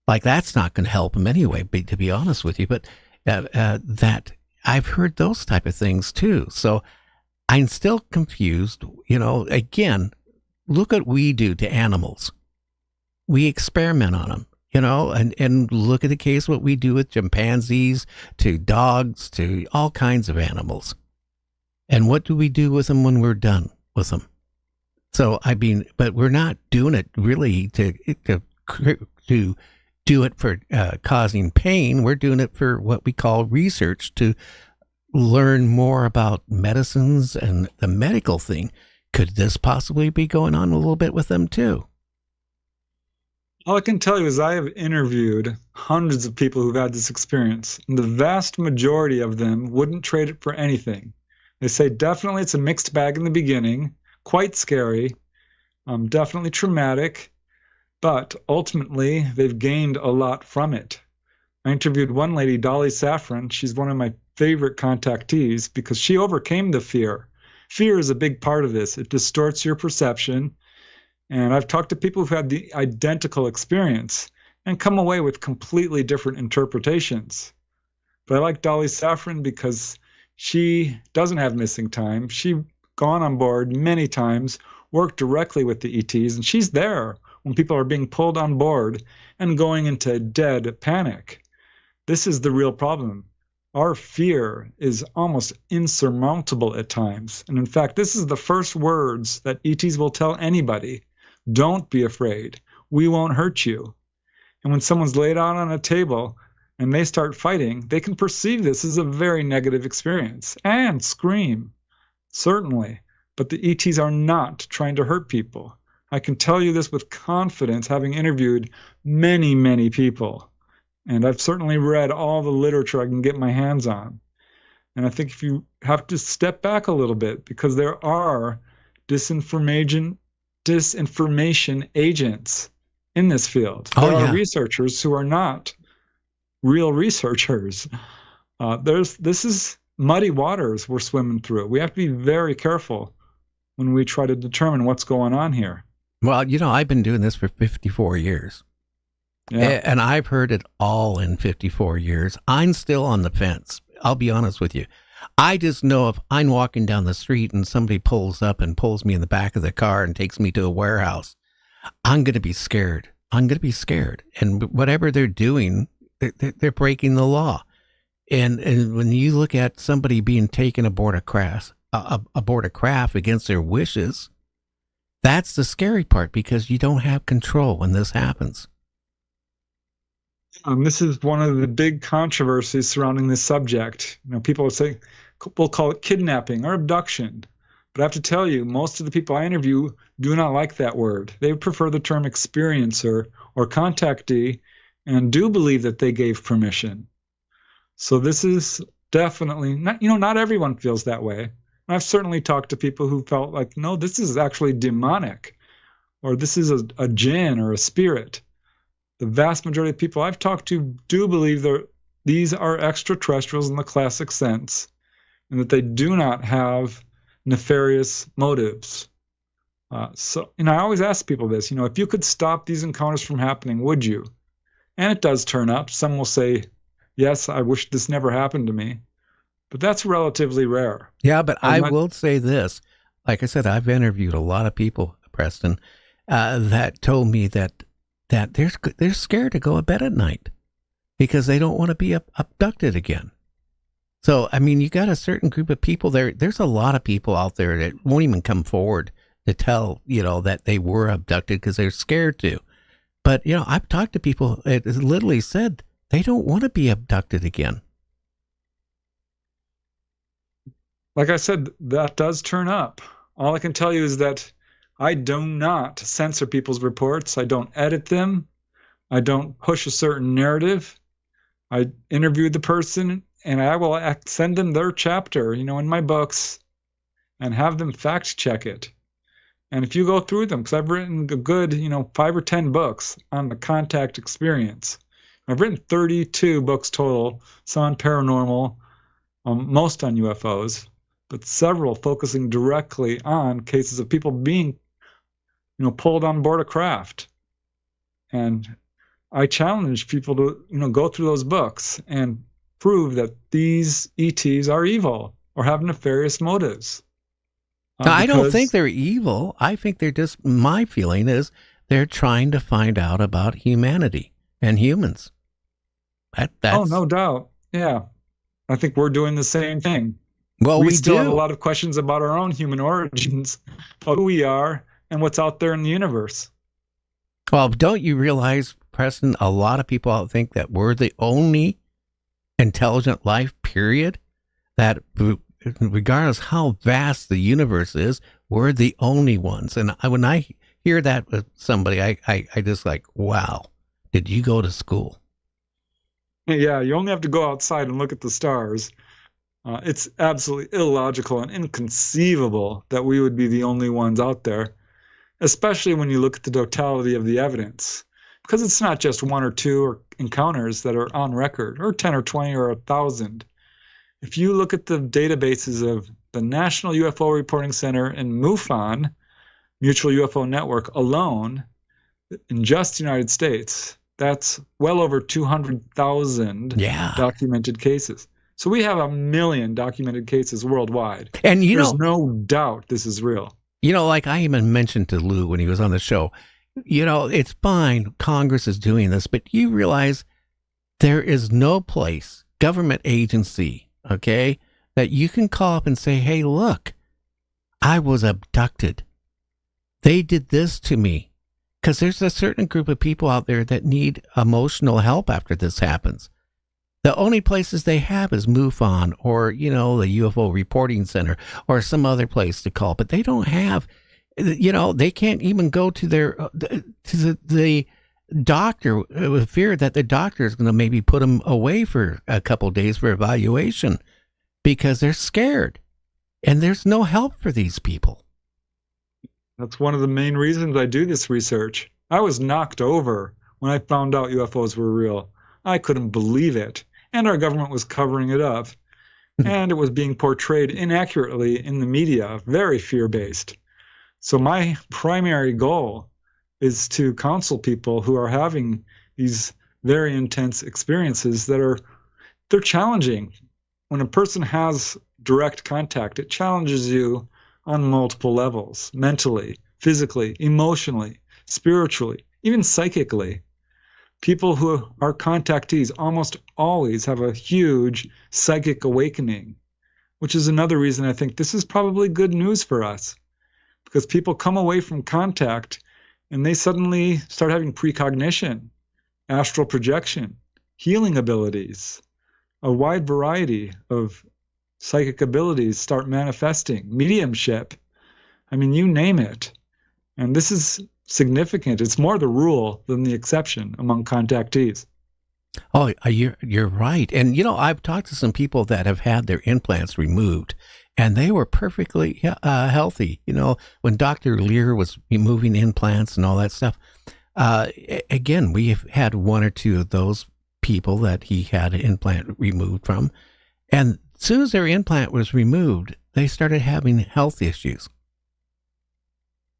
Like, that's not going to help him anyway, to be honest with you. But that I've heard those type of things too. So I'm still confused. Again, look what we do to animals. We experiment on them. And look at the case what we do with chimpanzees, to dogs, to all kinds of animals. And what do we do with them when we're done with them? So, but we're not doing it really to do it for causing pain. We're doing it for what we call research, to learn more about medicines and the medical thing. Could this possibly be going on a little bit with them too? All I can tell you is I have interviewed hundreds of people who've had this experience, and the vast majority of them wouldn't trade it for anything. They say definitely it's a mixed bag in the beginning, quite scary, definitely traumatic, but ultimately they've gained a lot from it. I interviewed one lady, Dolly Saffron. She's one of my favorite contactees because she overcame the fear. Fear is a big part of this. It distorts your perception. And I've talked to people who've had the identical experience and come away with completely different interpretations. But I like Dolly Saffron because she doesn't have missing time. She's gone on board many times, worked directly with the ETs, and she's there when people are being pulled on board and going into dead panic. This is the real problem. Our fear is almost insurmountable at times. And in fact, this is the first words that ETs will tell anybody. Don't be afraid. We won't hurt you. And when someone's laid out on a table and they start fighting, they can perceive this as a very negative experience and scream, certainly. But the ETs are not trying to hurt people. I can tell you this with confidence, having interviewed many, many people. And I've certainly read all the literature I can get my hands on. And I think if you have to step back a little bit, because there are disinformation agents in this field. There are researchers who are not real researchers. This is muddy waters we're swimming through. We have to be very careful when we try to determine what's going on here. Well, I've been doing this for 54 years. Yeah. And I've heard it all in 54 years. I'm still on the fence. I'll be honest with you. I just know if I'm walking down the street and somebody pulls up and pulls me in the back of the car and takes me to a warehouse, I'm going to be scared. And whatever they're doing, they're breaking the law. And when you look at somebody being taken aboard a craft against their wishes, that's the scary part, because you don't have control when this happens. This is one of the big controversies surrounding this subject. People will say, we'll call it kidnapping or abduction. But I have to tell you, most of the people I interview do not like that word. They prefer the term experiencer or contactee and do believe that they gave permission. So this is definitely not, not everyone feels that way. I've certainly talked to people who felt like, no, this is actually demonic, or this is a jinn or a spirit. The vast majority of people I've talked to do believe these are extraterrestrials in the classic sense, and that they do not have nefarious motives. So I always ask people this, if you could stop these encounters from happening, would you? And it does turn up. Some will say, yes, I wish this never happened to me. But that's relatively rare. Yeah, but I will say this. Like I said, I've interviewed a lot of people, Preston, that told me that they're scared to go to bed at night because they don't want to be abducted again. So, you got a certain group of people there. There's a lot of people out there that won't even come forward to tell, that they were abducted because they're scared to. But, I've talked to people that literally said They don't want to be abducted again. Like I said, that does turn up. All I can tell you is that I do not censor people's reports. I don't edit them. I don't push a certain narrative. I interview the person, and I will send them their chapter, in my books, and have them fact check it. And if you go through them, because I've written a good, 5 or 10 books on the contact experience. I've written 32 books total, some on paranormal, most on UFOs, but several focusing directly on cases of people being, pulled on board a craft. And I challenge people to, go through those books and prove that these ETs are evil or have nefarious motives. I don't think they're evil. I think they're just, my feeling is they're trying to find out about humanity and humans. Oh, no doubt. Yeah. I think we're doing the same thing. Well, we still do have a lot of questions about our own human origins, about who we are and what's out there in the universe. Well, don't you realize, Preston, a lot of people out think that we're the only intelligent life, period, that regardless how vast the universe is, we're the only ones. And when I hear that with somebody, I just like, wow, did you go to school? Yeah, you only have to go outside and look at the stars. It's absolutely illogical and inconceivable that we would be the only ones out there, especially when you look at the totality of the evidence. Because it's not just 1 or 2 encounters that are on record, or 10 or 20 or 1,000. If you look at the databases of the National UFO Reporting Center and MUFON, Mutual UFO Network alone, in just the United States, that's well over 200,000 documented cases. So we have 1 million documented cases worldwide. And there's no doubt this is real. Like I even mentioned to Lou when he was on the show, it's fine, Congress is doing this, but you realize there is no place, government agency, okay, that you can call up and say, hey, look, I was abducted. They did this to me. Because there's a certain group of people out there that need emotional help after this happens. The only places they have is MUFON or, the UFO Reporting Center or some other place to call. But they don't have, they can't even go to the doctor with fear that the doctor is going to maybe put them away for a couple of days for evaluation because they're scared. And there's no help for these people. That's one of the main reasons I do this research. I was knocked over when I found out UFOs were real. I couldn't believe it. And our government was covering it up. And it was being portrayed inaccurately in the media, very fear-based. So my primary goal is to counsel people who are having these very intense experiences they're challenging. When a person has direct contact, it challenges you on multiple levels, mentally, physically, emotionally, spiritually, even psychically. People who are contactees almost always have a huge psychic awakening, which is another reason I think this is probably good news for us, because people come away from contact and they suddenly start having precognition, astral projection, healing abilities, a wide variety of psychic abilities start manifesting, mediumship. I mean, you name it. And this is significant. It's more the rule than the exception among contactees. Oh, you're right. And, I've talked to some people that have had their implants removed, and they were perfectly healthy. When Dr. Lear was removing implants and all that stuff, again, we've had 1 or 2 of those people that he had an implant removed from. And as soon as their implant was removed, they started having health issues.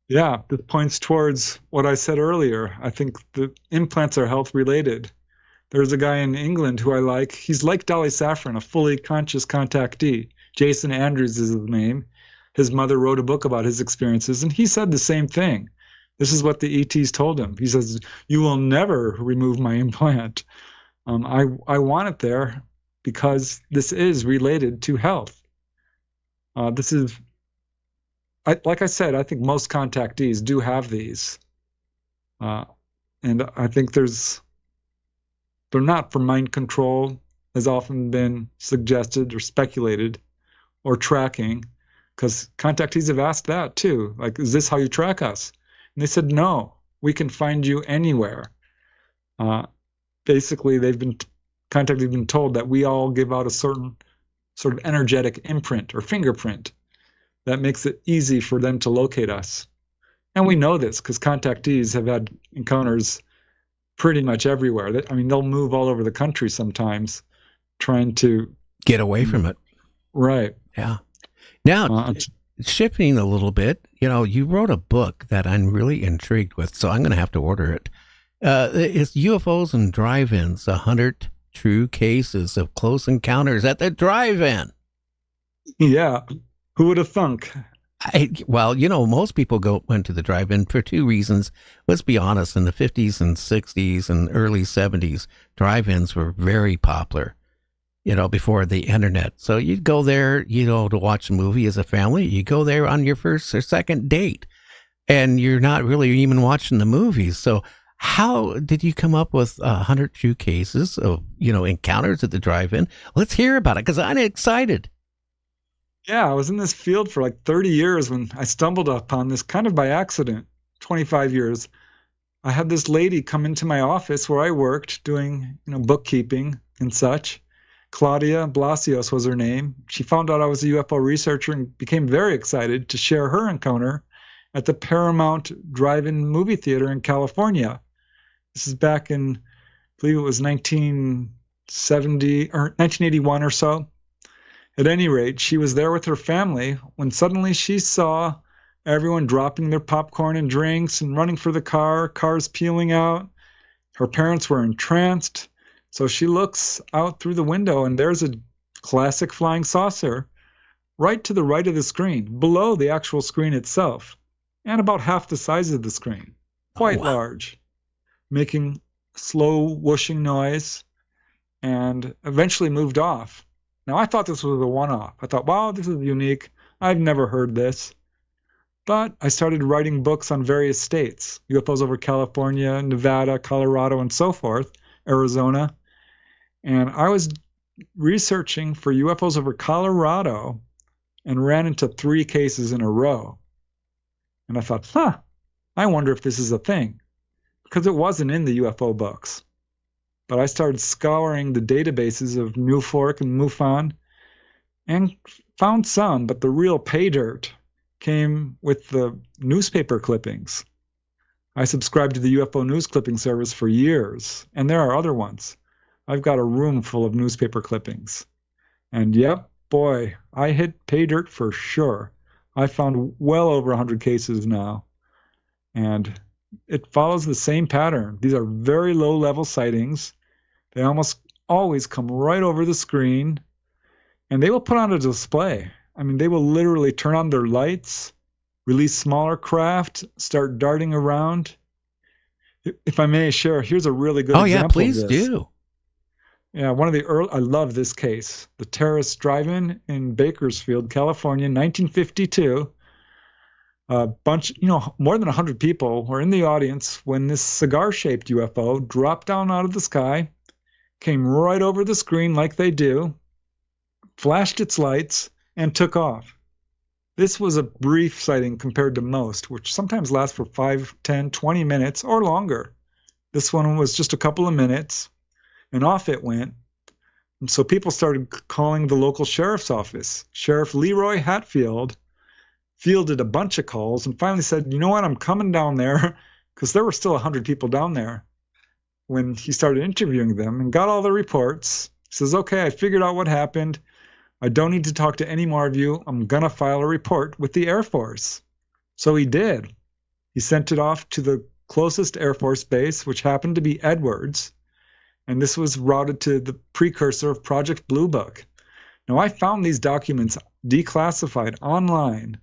Yeah, this points towards what I said earlier. I think the implants are health related. There's a guy in England who I like. He's like Dolly Saffron, a fully conscious contactee. Jason Andrews is his name. His mother wrote a book about his experiences, and he said the same thing. This is what the ETs told him. He says, you will never remove my implant. I want it there because this is related to health. Like I said, I think most contactees do have these. And I think there's They're not for mind control, has often been suggested or speculated, or tracking, because contactees have asked that too. Like, is this how you track us? And they said, no, we can find you anywhere. Basically, contactees have been told that we all give out a certain sort of energetic imprint or fingerprint that makes it easy for them to locate us. And we know this because contactees have had encounters pretty much everywhere. They'll move all over the country sometimes trying to get away from it. Right. Yeah. Now, shifting a little bit, you wrote a book that I'm really intrigued with, so I'm going to have to order it. It's UFOs and Drive-Ins, 100 True Cases of Close Encounters at the Drive-In. Yeah. Who would have thunk? Most people went to the drive-in for two reasons. Let's be honest, in the 50s and 60s and early 70s, drive-ins were very popular, before the internet. So you'd go there, to watch a movie as a family. You go there on your first or second date, and you're not really even watching the movies. So how did you come up with 100 True Cases of, encounters at the drive-in? Let's hear about it, because I'm excited. Yeah, I was in this field for like 30 years when I stumbled upon this kind of by accident, 25 years. I had this lady come into my office where I worked doing, bookkeeping and such. Claudia Blasios was her name. She found out I was a UFO researcher and became very excited to share her encounter at the Paramount Drive-In movie theater in California. This is back in, I believe it was 1970 or 1981 or so. At any rate, she was there with her family when suddenly she saw everyone dropping their popcorn and drinks and running for the cars peeling out. Her parents were entranced. So she looks out through the window and there's a classic flying saucer right to the right of the screen, below the actual screen itself, and about half the size of the screen, quite large, making slow whooshing noise, and eventually moved off. Now, I thought this was a one-off. I thought, wow, this is unique. I've never heard this. But I started writing books on various states, UFOs over California, Nevada, Colorado, and so forth, Arizona. And I was researching for UFOs over Colorado and ran into 3 cases in a row. And I thought, I wonder if this is a thing, because it wasn't in the UFO books. But I started scouring the databases of MUFON and MUFON and found some, but the real pay dirt came with the newspaper clippings. I subscribed to the UFO news clipping service for years, and there are other ones. I've got a room full of newspaper clippings. And yep, boy, I hit pay dirt for sure. I found well over 100 cases now. And it follows the same pattern. These are very low-level sightings. They almost always come right over the screen, and they will put on a display. They will literally turn on their lights, release smaller craft, start darting around. If I may share, here's a really good example of this. Oh, yeah, please do. Yeah, one of the I love this case. The Terrace Drive-In in Bakersfield, California, 1952. A bunch, more than 100 people were in the audience when this cigar-shaped UFO dropped down out of the sky, came right over the screen like they do, flashed its lights, and took off. This was a brief sighting compared to most, which sometimes lasts for 5, 10, 20 minutes or longer. This one was just a couple of minutes, and off it went. And so people started calling the local sheriff's office. Sheriff Leroy Hatfield fielded a bunch of calls and finally said, you know what, I'm coming down there, because there were still 100 people down there when he started interviewing them and got all the reports. He says, okay, I figured out what happened. I don't need to talk to any more of you. I'm going to file a report with the Air Force. So he did. He sent it off to the closest Air Force base, which happened to be Edwards. And this was routed to the precursor of Project Blue Book. Now, I found these documents declassified online,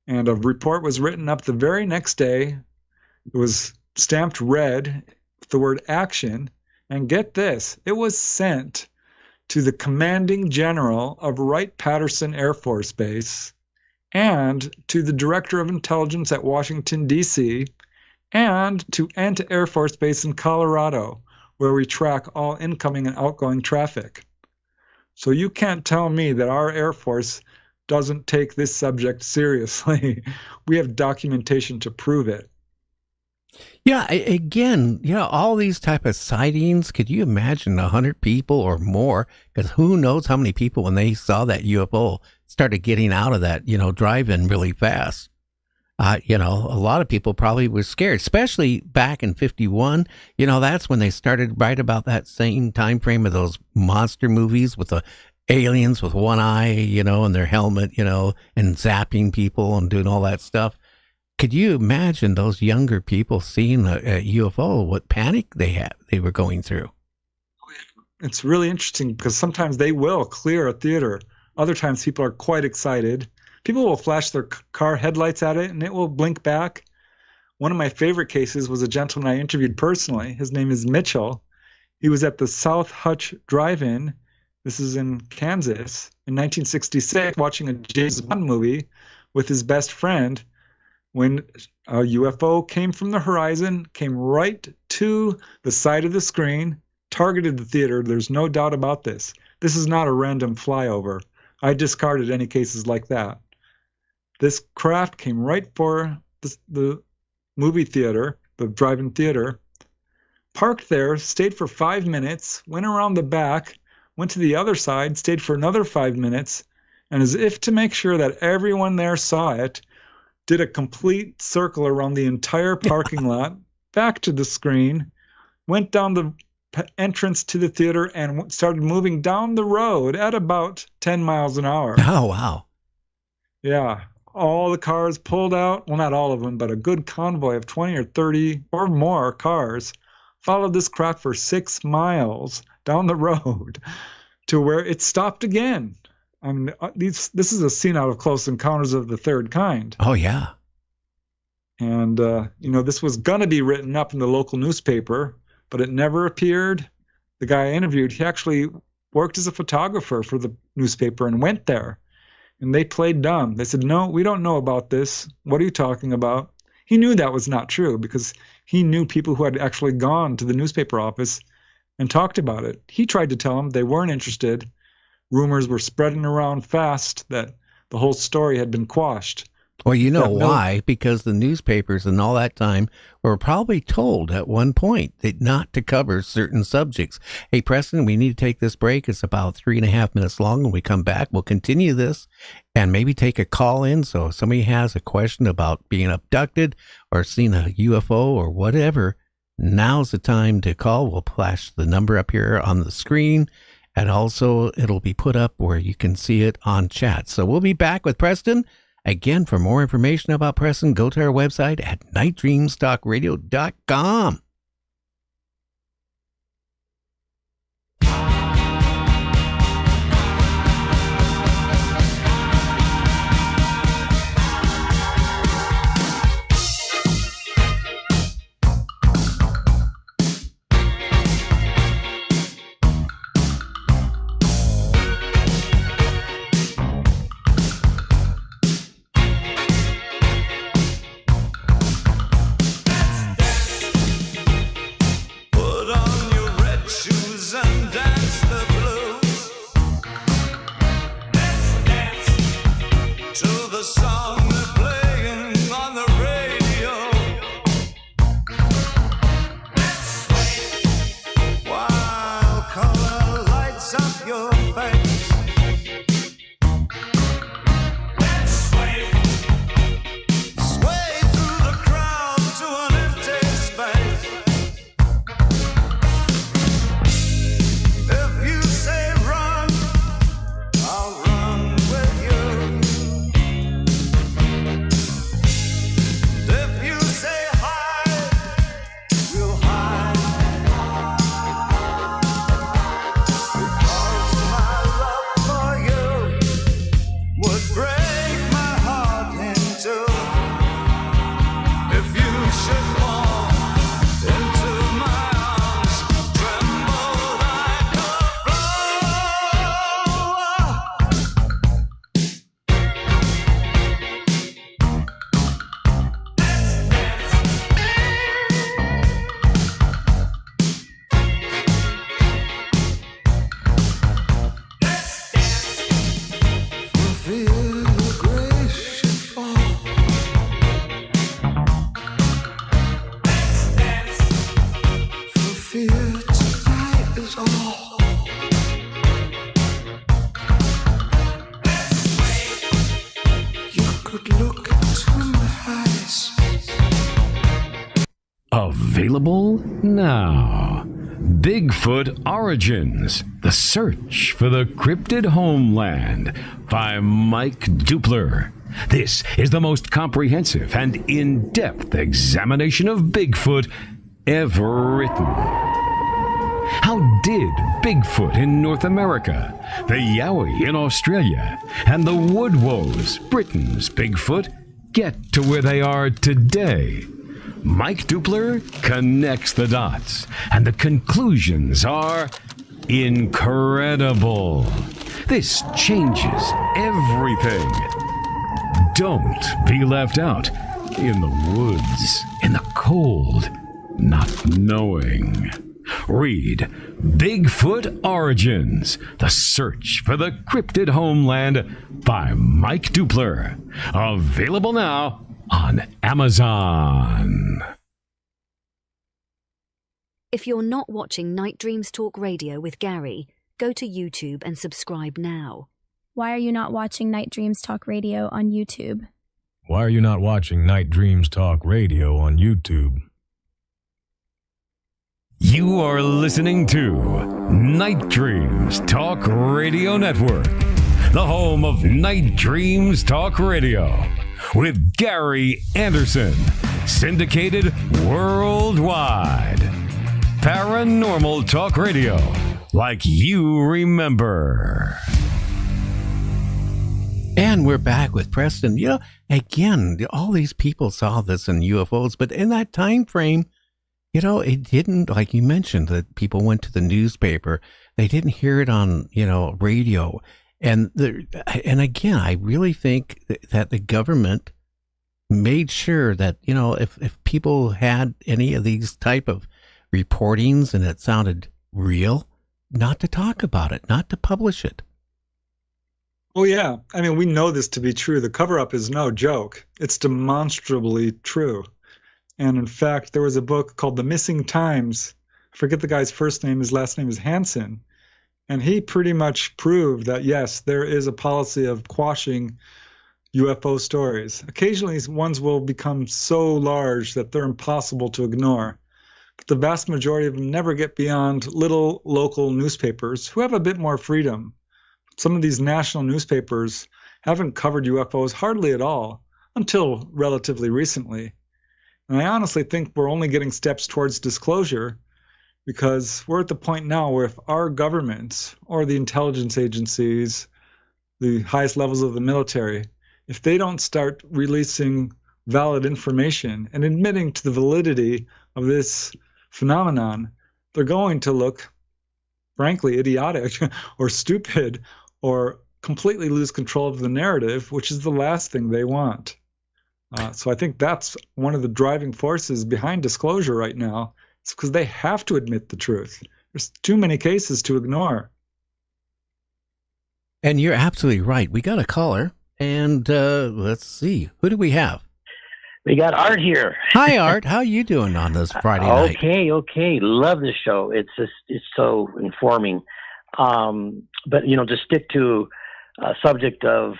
and a report was written up the very next day. It was stamped red with the word action, and get this, it was sent to the commanding general of Wright-Patterson Air Force Base and to the director of intelligence at Washington, D.C., and to Ent Air Force Base in Colorado, where we track all incoming and outgoing traffic. So you can't tell me that our Air Force doesn't take this subject seriously. We have documentation to prove it. Yeah, again, all these type of sightings, could you imagine 100 people or more? Because who knows how many people, when they saw that UFO, started getting out of that, drive-in really fast. A lot of people probably were scared, especially back in 51. That's when they started right about that same time frame of those monster movies with the aliens with one eye, and their helmet, and zapping people and doing all that stuff. Could you imagine those younger people seeing a UFO, what panic they were going through? It's really interesting because sometimes they will clear a theater. Other times people are quite excited. People will flash their car headlights at it and it will blink back. One of my favorite cases was a gentleman I interviewed personally. His name is Mitchell. He was at the South Hutch Drive-In. This is in Kansas in 1966, watching a James Bond movie with his best friend, when a UFO came from the horizon, came right to the side of the screen, targeted the theater. There's no doubt about this. This is not a random flyover. I discarded any cases like that. This craft came right for the movie theater, the drive-in theater, parked there, stayed for 5 minutes, went around the back, went to the other side, stayed for another 5 minutes, and as if to make sure that everyone there saw it, did a complete circle around the entire parking lot, back to the screen, went down the entrance to the theater, and started moving down the road at about 10 miles an hour. Oh, wow. Yeah. All the cars pulled out. Well, not all of them, but a good convoy of 20 or 30 or more cars followed this craft for 6 miles down the road to where it stopped again. I mean, this is a scene out of Close Encounters of the Third Kind. Oh, yeah. And, this was going to be written up in the local newspaper, but it never appeared. The guy I interviewed, he actually worked as a photographer for the newspaper and went there. And they played dumb. They said, no, we don't know about this. What are you talking about? He knew that was not true because he knew people who had actually gone to the newspaper office and talked about it. He tried to tell them they weren't interested. Rumors were spreading around fast that the whole story had been quashed. Well, you know why? Because the newspapers and all that time were probably told at one point that not to cover certain subjects. Hey, Preston, we need to take this break. It's about 3.5 minutes long. When we come back, we'll continue this and maybe take a call in. So if somebody has a question about being abducted or seeing a UFO or whatever, now's the time to call. We'll flash the number up here on the screen. And also, it'll be put up where you can see it on chat. So we'll be back with Preston. Again, for more information about Preston, go to our website at nightdreamstalkradio.com. Available now. Bigfoot Origins, The Search for the Cryptid Homeland by Mike Dupler. This is the most comprehensive and in-depth examination of Bigfoot ever written. How did Bigfoot in North America, the Yowie in Australia, and the Woodwoes, Britain's Bigfoot, get to where they are today? Mike Dupler connects the dots, and the conclusions are incredible. This changes everything. Don't be left out in the woods, in the cold, not knowing. Read Bigfoot Origins, The Search for the Cryptid Homeland by Mike Dupler. Available now on Amazon. If you're not watching Night Dreams Talk Radio with Gary, go to YouTube and subscribe now. Why are you not watching Night Dreams Talk Radio on YouTube? Why are you not watching Night Dreams Talk Radio on YouTube? You are listening to Night Dreams Talk Radio Network, the home of Night Dreams Talk Radio, with Gary Anderson, syndicated worldwide. Paranormal Talk Radio, like you remember. And we're back with Preston. You know, again, all these people saw this in UFOs, but in that time frame, you know, it didn't, like you mentioned, that people went to the newspaper. They didn't hear it on, radio. And again, I really think that the government made sure that, if people had any of these type of reportings and it sounded real, not to talk about it, not to publish it. Oh, yeah. I mean, we know this to be true. The cover-up is no joke. It's demonstrably true. And in fact, there was a book called The Missing Times. I forget the guy's first name. His last name is Hansen. And he pretty much proved that, yes, there is a policy of quashing UFO stories. Occasionally, ones will become so large that they're impossible to ignore. But the vast majority of them never get beyond little local newspapers who have a bit more freedom. Some of these national newspapers haven't covered UFOs hardly at all until relatively recently. And I honestly think we're only getting steps towards disclosure because we're at the point now where if our governments or the intelligence agencies, the highest levels of the military, if they don't start releasing valid information and admitting to the validity of this phenomenon, they're going to look, frankly, idiotic or stupid or completely lose control of the narrative, which is the last thing they want. So I think that's one of the driving forces behind disclosure right now. It's because they have to admit the truth. There's too many cases to ignore. And you're absolutely right. We got a caller, and let's see. Who do we have? We got Art here. Hi, Art. How you doing on this Friday night? Okay. Love the show. It's so informing. But, to stick to a subject of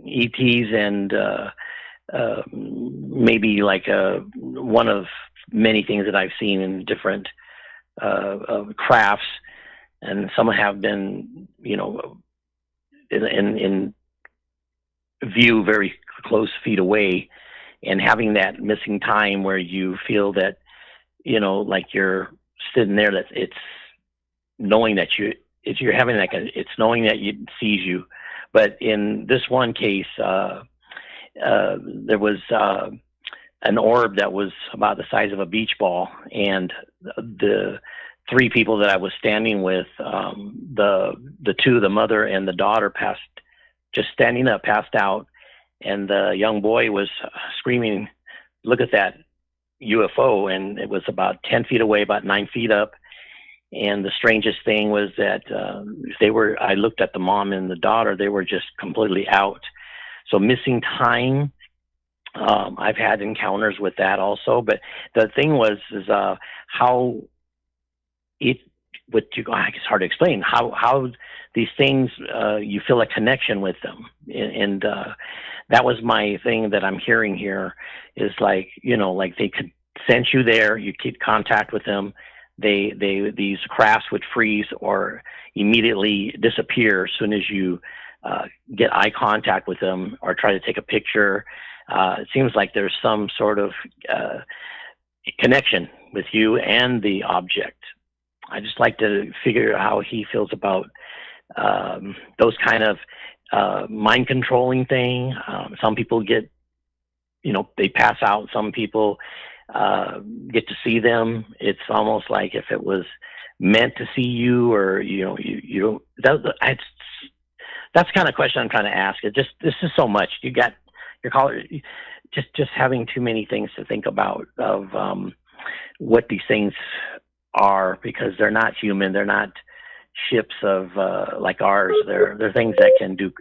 ETs and maybe like one of many things that I've seen in different crafts, and some have been, in view very close feet away, and having that missing time where you feel that, like you're sitting there, that it's knowing that you're having it's knowing that it sees you. But in this one case, there was an orb that was about the size of a beach ball, and the three people that I was standing with, the two, the mother and the daughter, just standing up, passed out, and the young boy was screaming, "Look at that UFO!" And it was about 10 feet away, about 9 feet up. And the strangest thing was that I looked at the mom and the daughter, they were just completely out. So missing time, I've had encounters with that also. But the thing is how it's hard to explain, how these things, you feel a connection with them. And that was my thing that I'm hearing here is like, like they could sent you there. You keep contact with them. These crafts would freeze or immediately disappear as soon as you get eye contact with them or try to take a picture. It seems like there's some sort of connection with you and the object. I just like to figure out how he feels about those kind of mind controlling thing. Some people get, they pass out. Some people get to see them. It's almost like if it was meant to see you, or you don't. That's the kind of question I'm trying to ask. This is so much. You got your caller. Just having too many things to think about of what these things are, because they're not human. They're not ships of like ours. They're things that can do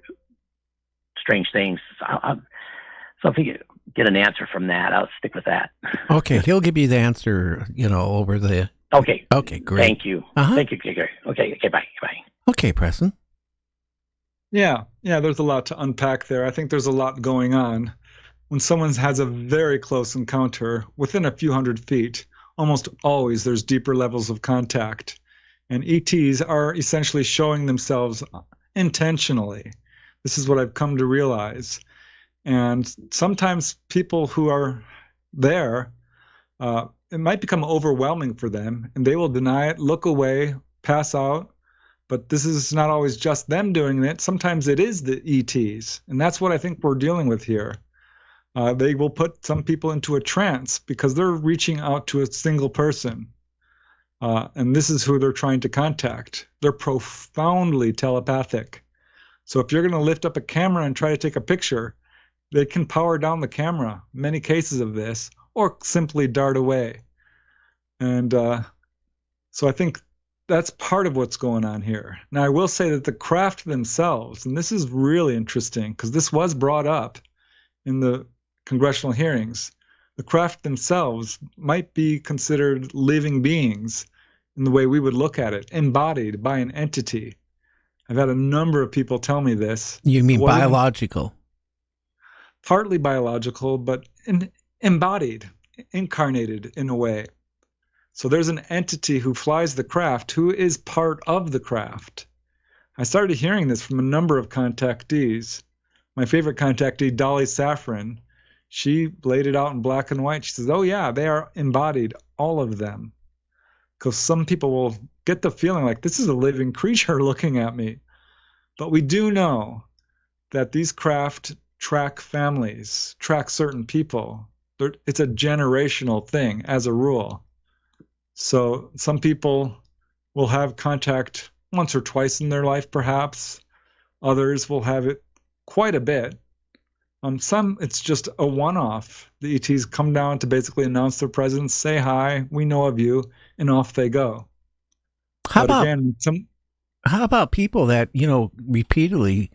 strange things. So if you get an answer from that, I'll stick with that. Okay, he'll give you the answer, over the... Okay. Okay, great. Thank you. Uh-huh. Thank you, Gary. Okay, bye. Okay, Preston. Yeah, there's a lot to unpack there. I think there's a lot going on. When someone has a very close encounter, within a few hundred feet, almost always there's deeper levels of contact. And ETs are essentially showing themselves intentionally. This is what I've come to realize. And sometimes people who are there, it might become overwhelming for them, and they will deny it, look away, pass out. But this is not always just them doing it. Sometimes it is the ETs, and that's what I think we're dealing with here. They will put some people into a trance because they're reaching out to a single person. And this is who they're trying to contact. They're profoundly telepathic. So if you're going to lift up a camera and try to take a picture, they can power down the camera, many cases of this, or simply dart away. And so I think that's part of what's going on here. Now, I will say that the craft themselves, and this is really interesting because this was brought up in the congressional hearings, the craft themselves might be considered living beings in the way we would look at it, embodied by an entity. I've had a number of people tell me this. You mean biological? Partly biological, but embodied, incarnated in a way. So there's an entity who flies the craft who is part of the craft. I started hearing this from a number of contactees. My favorite contactee, Dolly Safran, she laid it out in black and white. She says, oh yeah, they are embodied, all of them. Because some people will get the feeling like this is a living creature looking at me. But we do know that these craft track families, track certain people. It's a generational thing as a rule. So some people will have contact once or twice in their life, perhaps. Others will have it quite a bit. Some, it's just a one-off. The ETs come down to basically announce their presence, say hi, we know of you, and off they go. How about people that, repeatedly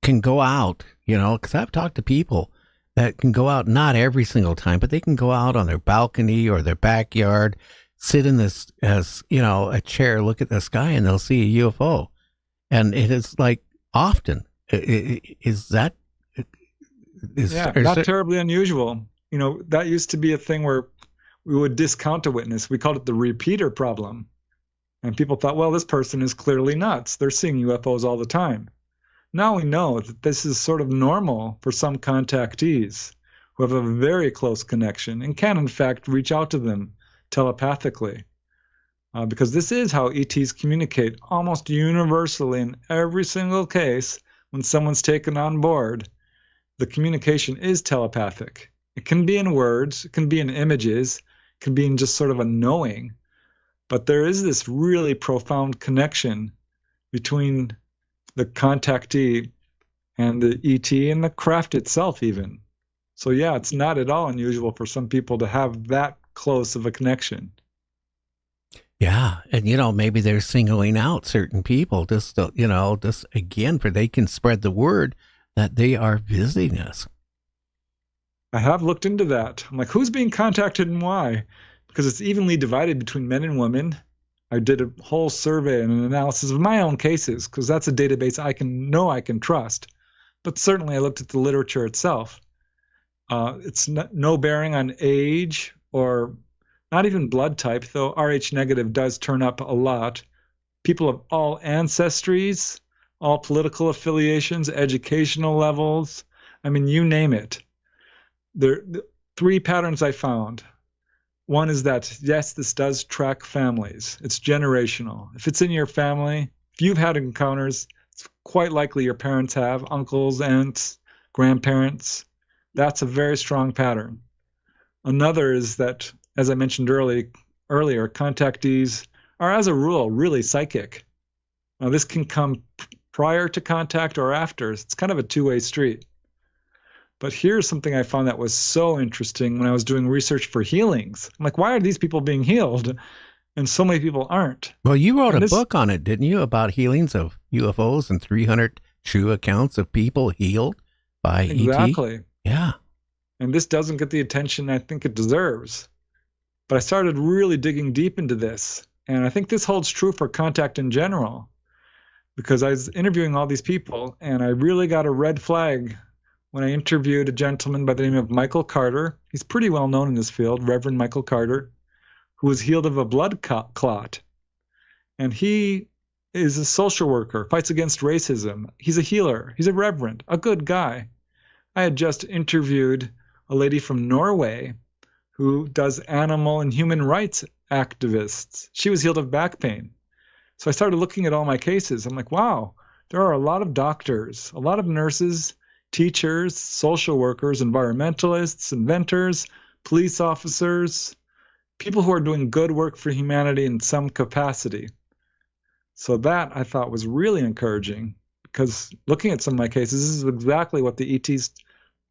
can go out, because I've talked to people that can go out, not every single time, but they can go out on their balcony or their backyard, sit in this, as, a chair, look at the sky, and they'll see a UFO. And it is like often. Is that... not terribly unusual. That used to be a thing where we would discount a witness. We called it the repeater problem. And people thought, well, this person is clearly nuts. They're seeing UFOs all the time. Now we know that this is sort of normal for some contactees who have a very close connection and can, in fact, reach out to them telepathically. Because this is how ETs communicate almost universally in every single case when someone's taken on board. The communication is telepathic. It can be in words, it can be in images, it can be in just sort of a knowing. But there is this really profound connection between the contactee and the ET and the craft itself even. So yeah, it's not at all unusual for some people to have that close of a connection. Yeah, and maybe they're singling out certain people just again, for they can spread the word that they are visiting us. I have looked into that. I'm like, who's being contacted and why? Because it's evenly divided between men and women. I did a whole survey and an analysis of my own cases, because that's a database I can trust. But certainly I looked at the literature itself. It's no bearing on age or not even blood type, though Rh negative does turn up a lot. People of all ancestries, all political affiliations, educational levels. I mean, you name it. The 3 patterns I found. One is that, yes, this does track families. It's generational. If it's in your family, if you've had encounters, it's quite likely your parents have, uncles, aunts, grandparents. That's a very strong pattern. Another is that, as I mentioned earlier, contactees are, as a rule, really psychic. Now, this can come prior to contact or after. It's kind of a two-way street. But here's something I found that was so interesting when I was doing research for healings. I'm like, why are these people being healed? And so many people aren't. Well, you wrote a book on it, didn't you, about healings of UFOs and 300 true accounts of people healed by ET? Exactly. Yeah. And this doesn't get the attention I think it deserves. But I started really digging deep into this. And I think this holds true for contact in general. Because I was interviewing all these people, and I really got a red flag when I interviewed a gentleman by the name of Michael Carter. He's pretty well known in this field, Reverend Michael Carter, who was healed of a blood clot. And he is a social worker, fights against racism. He's a healer. He's a reverend, a good guy. I had just interviewed a lady from Norway who does animal and human rights activists. She was healed of back pain. So I started looking at all my cases. I'm like, wow, there are a lot of doctors, a lot of nurses, teachers, social workers, environmentalists, inventors, police officers, people who are doing good work for humanity in some capacity. So that I thought was really encouraging, because looking at some of my cases, this is exactly what the ETs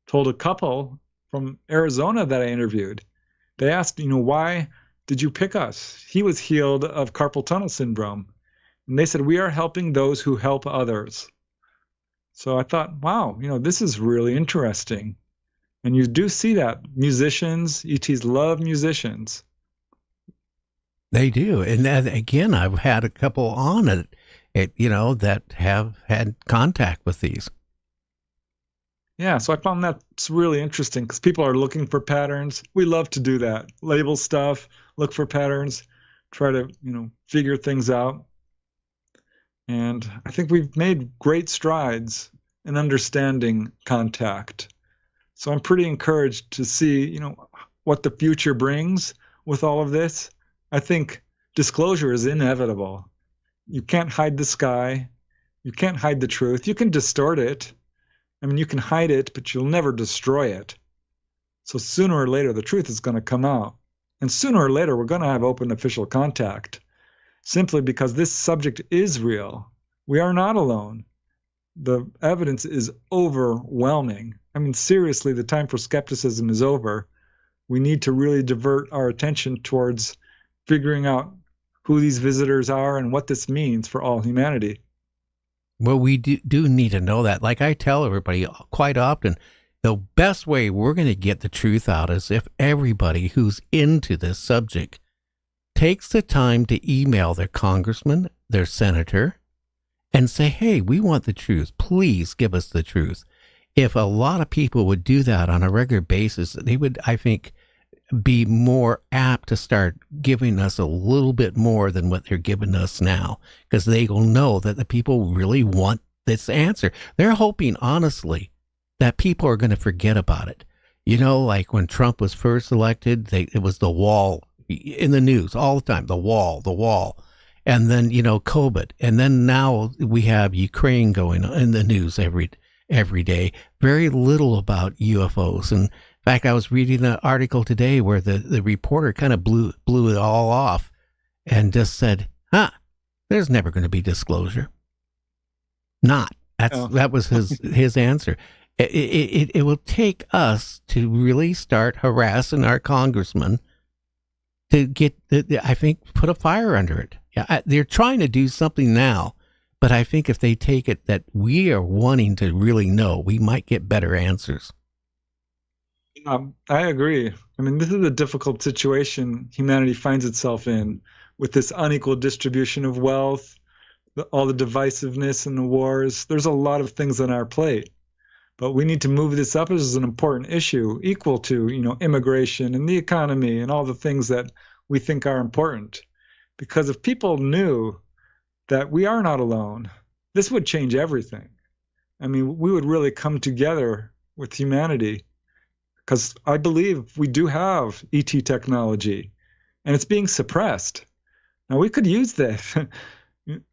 told a couple from Arizona that I interviewed. They asked, why did you pick us? He was healed of carpal tunnel syndrome. And they said, we are helping those who help others. So I thought, wow, this is really interesting. And you do see that. Musicians, ETs love musicians. They do. And again, I've had a couple on it, that have had contact with these. Yeah, so I found that's really interesting because people are looking for patterns. We love to do that. Label stuff, look for patterns, try to, figure things out. And I think we've made great strides in understanding contact. So I'm pretty encouraged to see, what the future brings with all of this. I think disclosure is inevitable. You can't hide the sky. You can't hide the truth. You can distort it. I mean, you can hide it, but you'll never destroy it. So sooner or later, the truth is going to come out. And sooner or later, we're going to have open official contact, simply because this subject is real. We are not alone. The evidence is overwhelming. I mean, seriously, the time for skepticism is over. We need to really divert our attention towards figuring out who these visitors are and what this means for all humanity. Well, we do need to know that. Like I tell everybody quite often, the best way we're going to get the truth out is if everybody who's into this subject takes the time to email their congressman, their senator, and say, hey, we want the truth. Please give us the truth. If a lot of people would do that on a regular basis, they would, I think, be more apt to start giving us a little bit more than what they're giving us now, because they will know that the people really want this answer. They're hoping, honestly, that people are going to forget about it. Like when Trump was first elected, it was the wall in the news all the time, the wall. And then, COVID. And then now we have Ukraine going in the news every day. Very little about UFOs. And in fact, I was reading an article today where the reporter kind of blew it all off and just said, there's never going to be disclosure. That was his answer. It will take us to really start harassing our congressman to get, I think, put a fire under it. Yeah, they're trying to do something now, but I think if they take it that we are wanting to really know, we might get better answers. I agree. I mean, this is a difficult situation humanity finds itself in with this unequal distribution of wealth, all the divisiveness and the wars. There's a lot of things on our plate, but we need to move this up as an important issue, equal to, immigration and the economy and all the things that we think are important. Because if people knew that we are not alone, this would change everything. I mean, we would really come together with humanity, because I believe we do have ET technology, and it's being suppressed. Now, we could use that.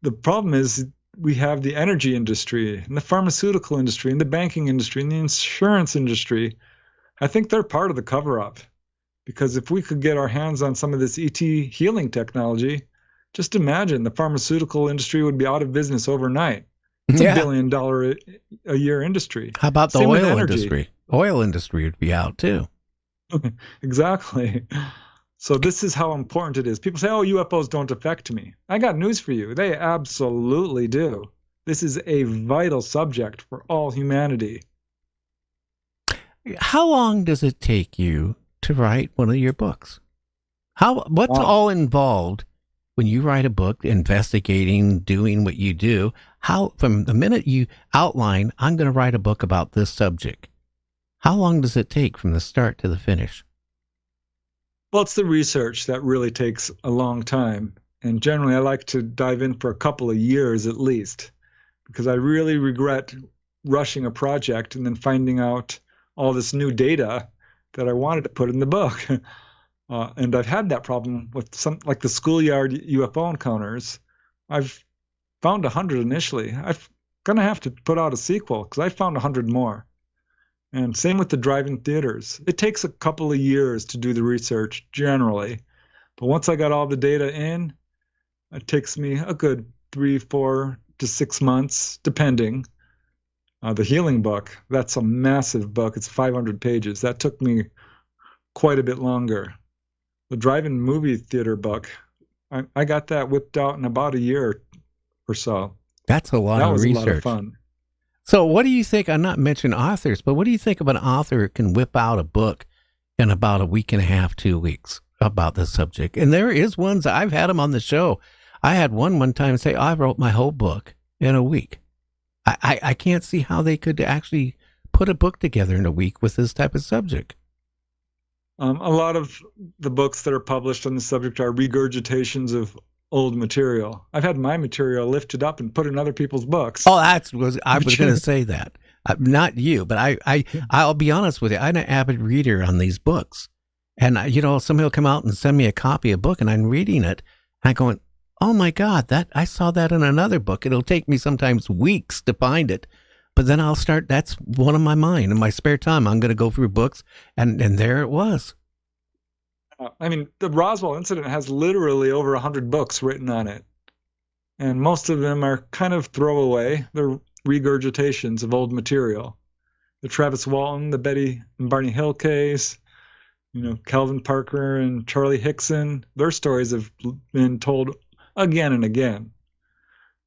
The problem is we have the energy industry and the pharmaceutical industry and the banking industry and the insurance industry. I think they're part of the cover-up, because if we could get our hands on some of this ET healing technology, just imagine the pharmaceutical industry would be out of business overnight. It's $1 billion a year industry. How about the oil industry? Oil industry would be out too. Exactly. So this is how important it is. People say, oh, UFOs don't affect me. I got news for you. They absolutely do. This is a vital subject for all humanity. How long does it take you to write one of your books? What's all involved when you write a book, investigating, doing what you do? How, from the minute you outline, I'm going to write a book about this subject, how long does it take from the start to the finish? Well, it's the research that really takes a long time. And generally, I like to dive in for a couple of years at least, because I really regret rushing a project and then finding out all this new data that I wanted to put in the book. And I've had that problem with some, like the schoolyard UFO encounters. I've found 100 initially. I'm going to have to put out a sequel because I found 100 more. And same with the drive-in theaters. It takes a couple of years to do the research generally. But once I got all the data in, it takes me a good 3, 4 to 6 months, depending. The healing book, that's a massive book. It's 500 pages. That took me quite a bit longer. The drive-in movie theater book, I got that whipped out in about a year or so. That's a lot of research. That was a lot of fun. So what do you think, I'm not mentioning authors, but what do you think of an author who can whip out a book in about a week and a half, 2 weeks about this subject? And there is ones, I've had them on the show. I had one time say, I wrote my whole book in a week. I can't see how they could actually put a book together in a week with this type of subject. A lot of the books that are published on the subject are regurgitations of old material. I've had my material lifted up and put in other people's books. Oh, I was going to say that. Not you, but I'll be honest with you. I'm an avid reader on these books. And, somebody will come out and send me a copy of a book, and I'm reading it, and I'm going, oh my God, I saw that in another book. It'll take me sometimes weeks to find it, but then I'll start, that's one of my mind. In my spare time, I'm going to go through books, and there it was. I mean, the Roswell incident has literally over 100 books written on it. And most of them are kind of throwaway. They're regurgitations of old material. The Travis Walton, the Betty and Barney Hill case, Calvin Parker and Charlie Hickson, their stories have been told again and again.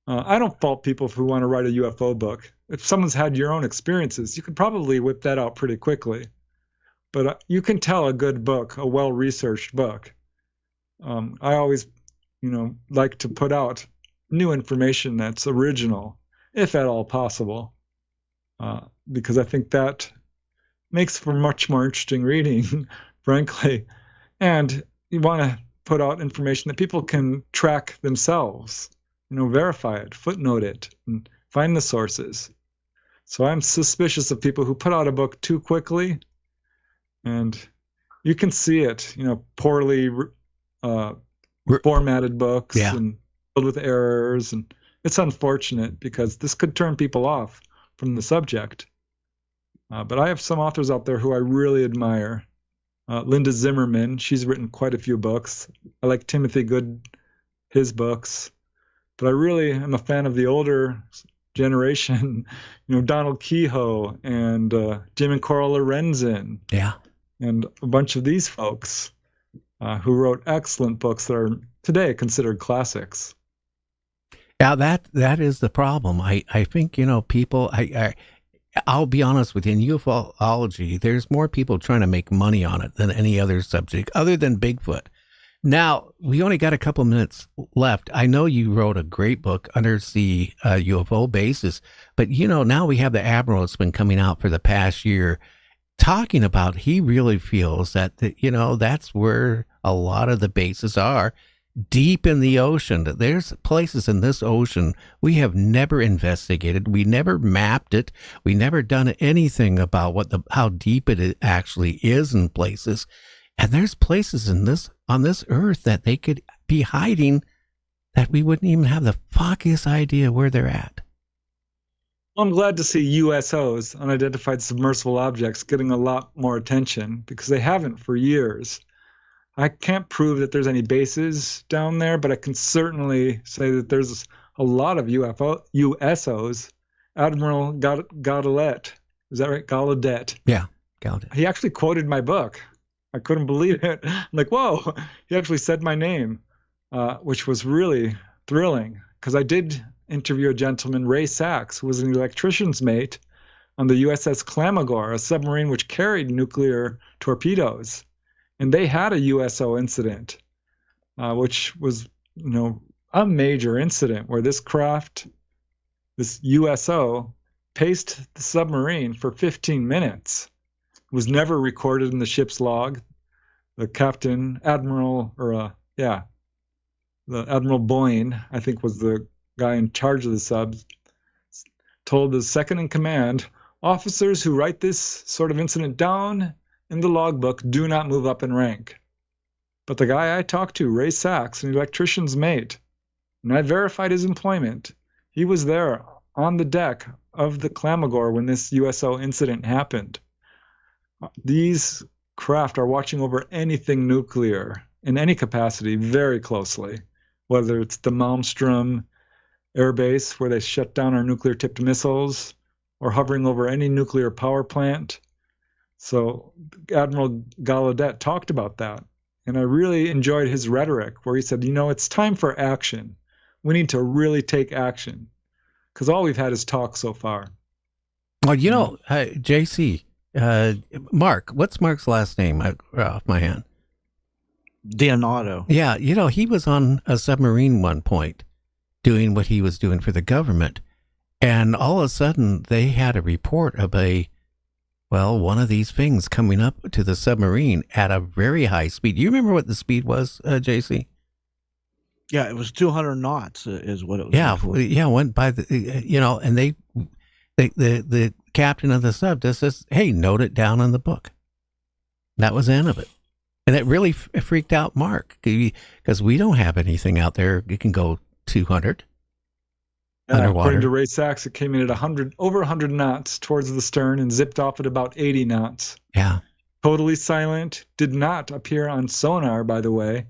I don't fault people who want to write a UFO book. If someone's had your own experiences, you could probably whip that out pretty quickly. But you can tell a good book, a well-researched book. I always, like to put out new information that's original, if at all possible, because I think that makes for much more interesting reading, frankly. And you want to put out information that people can track themselves, verify it, footnote it, and find the sources. So I'm suspicious of people who put out a book too quickly. And you can see it, poorly formatted books and filled with errors. And it's unfortunate because this could turn people off from the subject. But I have some authors out there who I really admire. Linda Zimmerman, she's written quite a few books. I like Timothy Good, his books. But I really am a fan of the older generation, Donald Kehoe and Jim and Coral Lorenzen. Yeah. And a bunch of these folks who wrote excellent books that are today considered classics. Yeah, that is the problem. I think, people, I'll be honest with you, in ufology, there's more people trying to make money on it than any other subject other than Bigfoot. Now, we only got a couple minutes left. I know you wrote a great book, Undersea UFO Bases, but, now we have the Admiral that's been coming out for the past year talking about he really feels that, that's where a lot of the bases are deep in the ocean. There's places in this ocean we have never investigated. We never mapped it. We never done anything about how deep it actually is in places. And there's places on this earth that they could be hiding that we wouldn't even have the foggiest idea where they're at. I'm glad to see USOs, unidentified submersible objects, getting a lot more attention because they haven't for years. I can't prove that there's any bases down there, but I can certainly say that there's a lot of USOs. Admiral Gaudet, is that right? Gaudet. Yeah, Gaudet. He actually quoted my book. I couldn't believe it. I'm like, whoa, he actually said my name, which was really thrilling because I did interview a gentleman, Ray Sachs, who was an electrician's mate on the USS Clamagore, a submarine which carried nuclear torpedoes. And they had a USO incident, which was, a major incident where this craft, this USO, paced the submarine for 15 minutes. It was never recorded in the ship's log. The captain, the Admiral Boyne, I think was the guy in charge of the subs, told the second in command, officers who write this sort of incident down in the logbook do not move up in rank. But the guy I talked to, Ray Sachs, an electrician's mate, and I verified his employment, he was there on the deck of the Clamagore when this USO incident happened. These craft are watching over anything nuclear in any capacity very closely, whether it's the Malmstrom Air Base, where they shut down our nuclear-tipped missiles, or hovering over any nuclear power plant. So Admiral Gaudet talked about that, and I really enjoyed his rhetoric, where he said, it's time for action. We need to really take action, because all we've had is talk so far. Well, JC, Mark, what's Mark's last name? Off my hand. Leonardo. Yeah, he was on a submarine one point doing what he was doing for the government. And all of a sudden, they had a report of one of these things coming up to the submarine at a very high speed. Do you remember what the speed was, JC? Yeah, it was 200 knots is what it was. Yeah, went by the, and the captain of the sub just says, hey, note it down in the book. That was the end of it. And it really freaked out Mark because we don't have anything out there. It can go 200 underwater. According to Ray Sachs, it came in at over 100 knots towards the stern and zipped off at about 80 knots. Yeah. Totally silent, did not appear on sonar, by the way,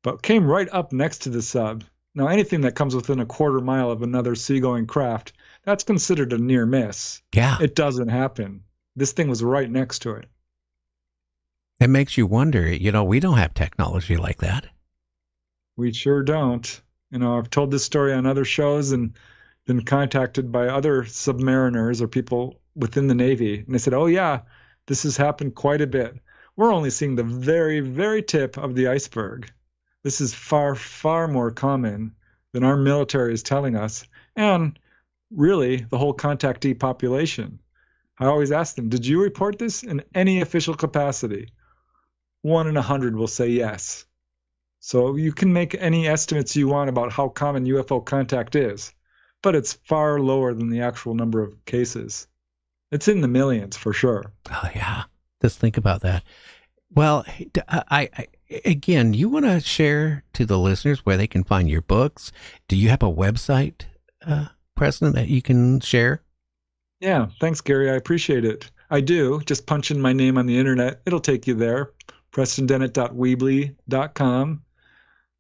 but came right up next to the sub. Now, anything that comes within a quarter mile of another seagoing craft, that's considered a near miss. Yeah. It doesn't happen. This thing was right next to it. It makes you wonder, we don't have technology like that. We sure don't. I've told this story on other shows and been contacted by other submariners or people within the Navy. And they said, oh, yeah, this has happened quite a bit. We're only seeing the very, very tip of the iceberg. This is far, far more common than our military is telling us. And really, the whole contactee population. I always ask them, did you report this in any official capacity? 1 in 100 will say yes. So you can make any estimates you want about how common UFO contact is, but it's far lower than the actual number of cases. It's in the millions for sure. Oh, yeah. Just think about that. Well, again, you want to share to the listeners where they can find your books? Do you have a website, Preston, that you can share? Yeah, thanks, Gary. I appreciate it. I do. Just punch in my name on the internet. It'll take you there. PrestonDennett.weebly.com.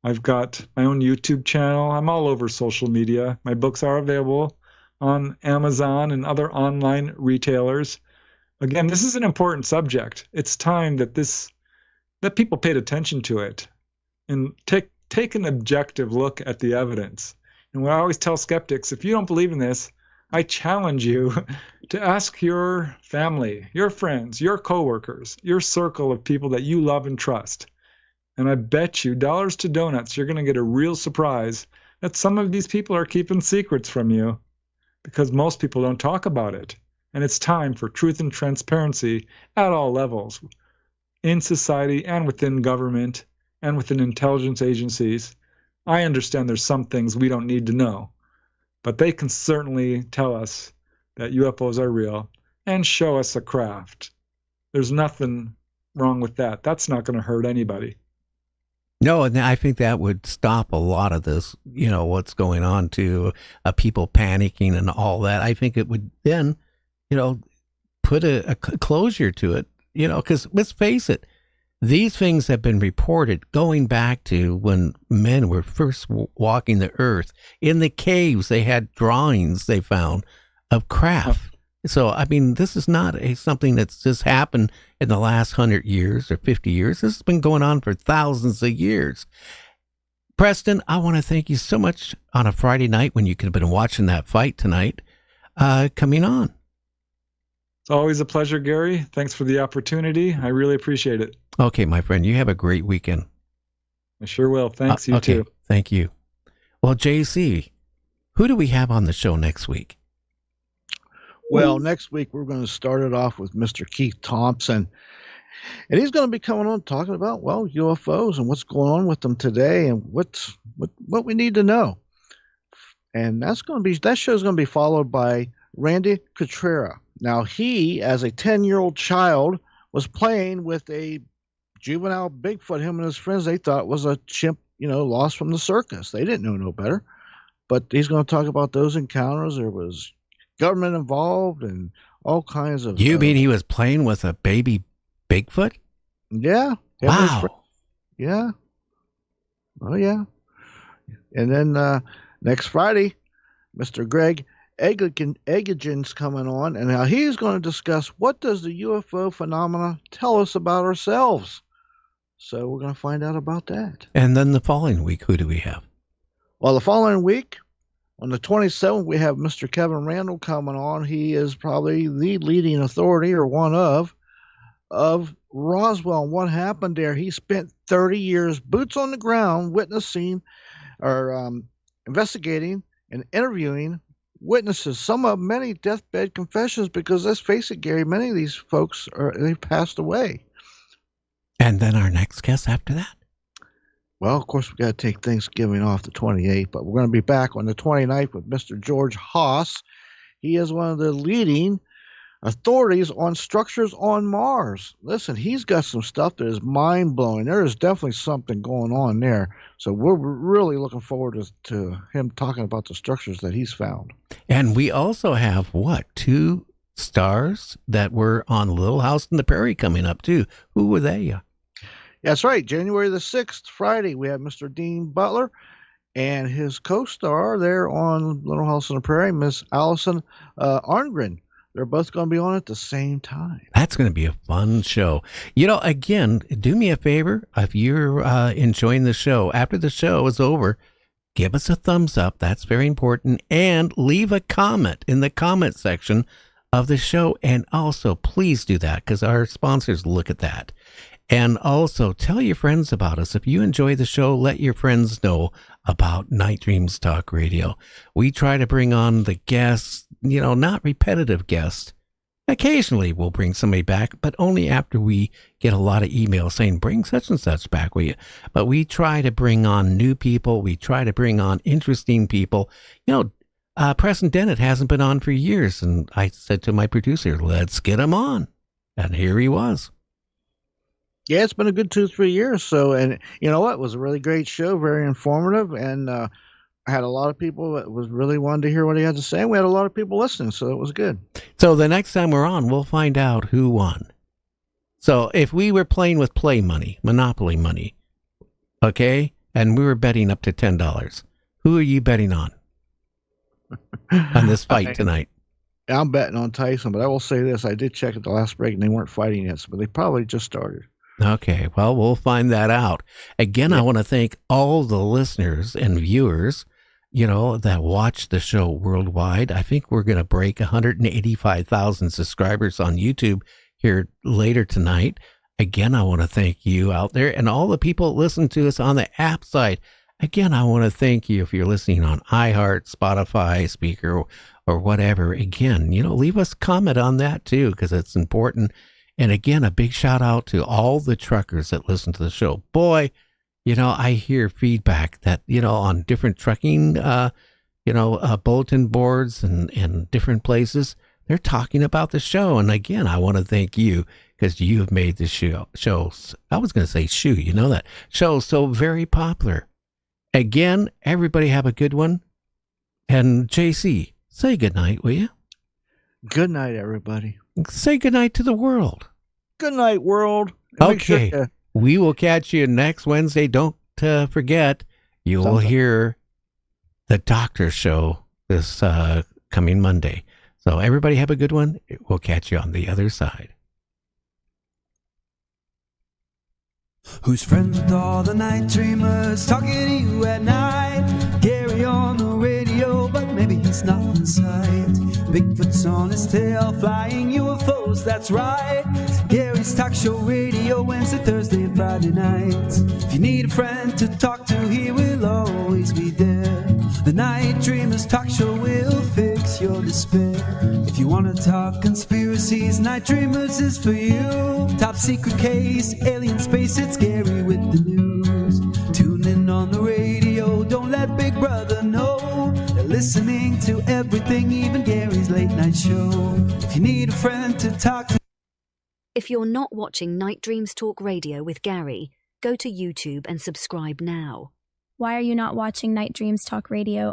I've got my own YouTube channel. I'm all over social media. My books are available on Amazon and other online retailers. Again, this is an important subject. It's time that people paid attention to it and take an objective look at the evidence. And what I always tell skeptics, if you don't believe in this, I challenge you to ask your family, your friends, your coworkers, your circle of people that you love and trust. And I bet you dollars to donuts, you're going to get a real surprise that some of these people are keeping secrets from you because most people don't talk about it. And it's time for truth and transparency at all levels. in society and within government and within intelligence agencies. I understand there's some things we don't need to know, but they can certainly tell us that UFOs are real and show us a craft. There's nothing wrong with that. That's not going to hurt anybody. No, and I think that would stop a lot of this, what's going on to people panicking and all that. I think it would then, put a closure to it, because let's face it, these things have been reported going back to when men were first walking the earth. In the caves, they had drawings they found of craft. So, I mean, this is not something that's just happened in the last 100 years or 50 years. This has been going on for thousands of years. Preston, I want to thank you so much on a Friday night when you could have been watching that fight tonight, coming on. It's always a pleasure, Gary. Thanks for the opportunity. I really appreciate it. Okay, my friend, you have a great weekend. I sure will. Thanks, you okay, too. Thank you. Well, JC, who do we have on the show next week? Well, next week we're going to start it off with Mr. Keith Thompson, and he's going to be coming on talking about, UFOs and what's going on with them today and what we need to know. And that show is going to be followed by Randy Cutrera. Now, he, as a 10-year-old child, was playing with a juvenile Bigfoot. Him and his friends, they thought was a chimp, lost from the circus. They didn't know no better. But he's going to talk about those encounters. There was government involved and all kinds of... You mean he was playing with a baby Bigfoot? Yeah. Wow. Yeah. Oh, yeah. And then next Friday, Mr. Greg Egigen's coming on, and now he's going to discuss what does the UFO phenomena tell us about ourselves. So we're going to find out about that. And then the following week, who do we have? Well, the following week, on the 27th, we have Mr. Kevin Randall coming on. He is probably the leading authority, or one of Roswell and what happened there. He spent 30 years boots on the ground witnessing or investigating and interviewing witnesses, many deathbed confessions, because let's face it, Gary, many of these folks they've passed away. And then our next guest after that? Well, of course, we got to take Thanksgiving off the 28th, but we're going to be back on the 29th with Mr. George Haas. He is one of the leading authorities on structures on Mars. Listen, he's got some stuff that is mind-blowing. There is definitely something going on there. So we're really looking forward to him talking about the structures that he's found. And we also have, 2 stars that were on Little House on the Prairie coming up, too. Who were they? That's right. January the 6th, Friday, we have Mr. Dean Butler and his co-star there on Little House on the Prairie, Miss Allison Arngren. They're both going to be on at the same time. That's going to be a fun show. Again, do me a favor. If you're enjoying the show, after the show is over, give us a thumbs up. That's very important. And leave a comment in the comment section of the show. And also, please do that, because our sponsors look at that. And also, tell your friends about us. If you enjoy the show, let your friends know about Night Dreams Talk Radio. We try to bring on the guests, not repetitive guests. Occasionally we'll bring somebody back, but only after we get a lot of emails saying, bring such and such back with you. But we try to bring on new people. We try to bring on interesting people. Preston Dennett hasn't been on for years, and I said to my producer, let's get him on. And here he was. Yeah, it's been a good 2-3 years. So, and you know what? It was a really great show, very informative, and I had a lot of people that was really wanted to hear what he had to say. We had a lot of people listening, so it was good. So the next time we're on, we'll find out who won. So if we were playing with play money, Monopoly money, okay, and we were betting up to $10, who are you betting on this fight tonight? I'm betting on Tyson, but I will say this. I did check at the last break, and they weren't fighting yet, but they probably just started. Okay, well, we'll find that out. Again, I want to thank all the listeners and viewers, that watch the show worldwide. I think we're going to break 185,000 subscribers on YouTube here later tonight. Again, I want to thank you out there and all the people that listen to us on the app side. Again, I want to thank you if you're listening on iHeart, Spotify, Speaker, or whatever. Again, leave us a comment on that too, because it's important. And again, a big shout out to all the truckers that listen to the show. Boy, I hear feedback that, on different trucking, bulletin boards and different places, they're talking about the show. And again, I want to thank you because you have made the show, I was going to say that show so very popular. Again, everybody have a good one. And JC, say good night, will you? Good night, everybody. Say good night to the world. Good night, world. And okay. We will catch you next Wednesday. Don't forget, you will hear the doctor show this coming Monday. So everybody have a good one. We'll catch you on the other side. Who's friends with all the night dreamers talking to you at night? Gary on the radio, but maybe he's not in sight. Bigfoot's on his tail, flying UFOs, that's right. Gary's talk show radio, Wednesday, Thursday, and Friday nights. If you need a friend to talk to, he will always be there. The Night Dreamers talk show will fix your despair. If you want to talk conspiracies, Night Dreamers is for you. Top secret case, alien space, it's Gary with the news. Tune in on the radio, don't let Big Brother know. They're listening to everything, even Gary's late night show. If you need a friend to talk to. If you're not watching Night Dreams Talk Radio with Gary, go to YouTube and subscribe now. Why are you not watching Night Dreams Talk Radio?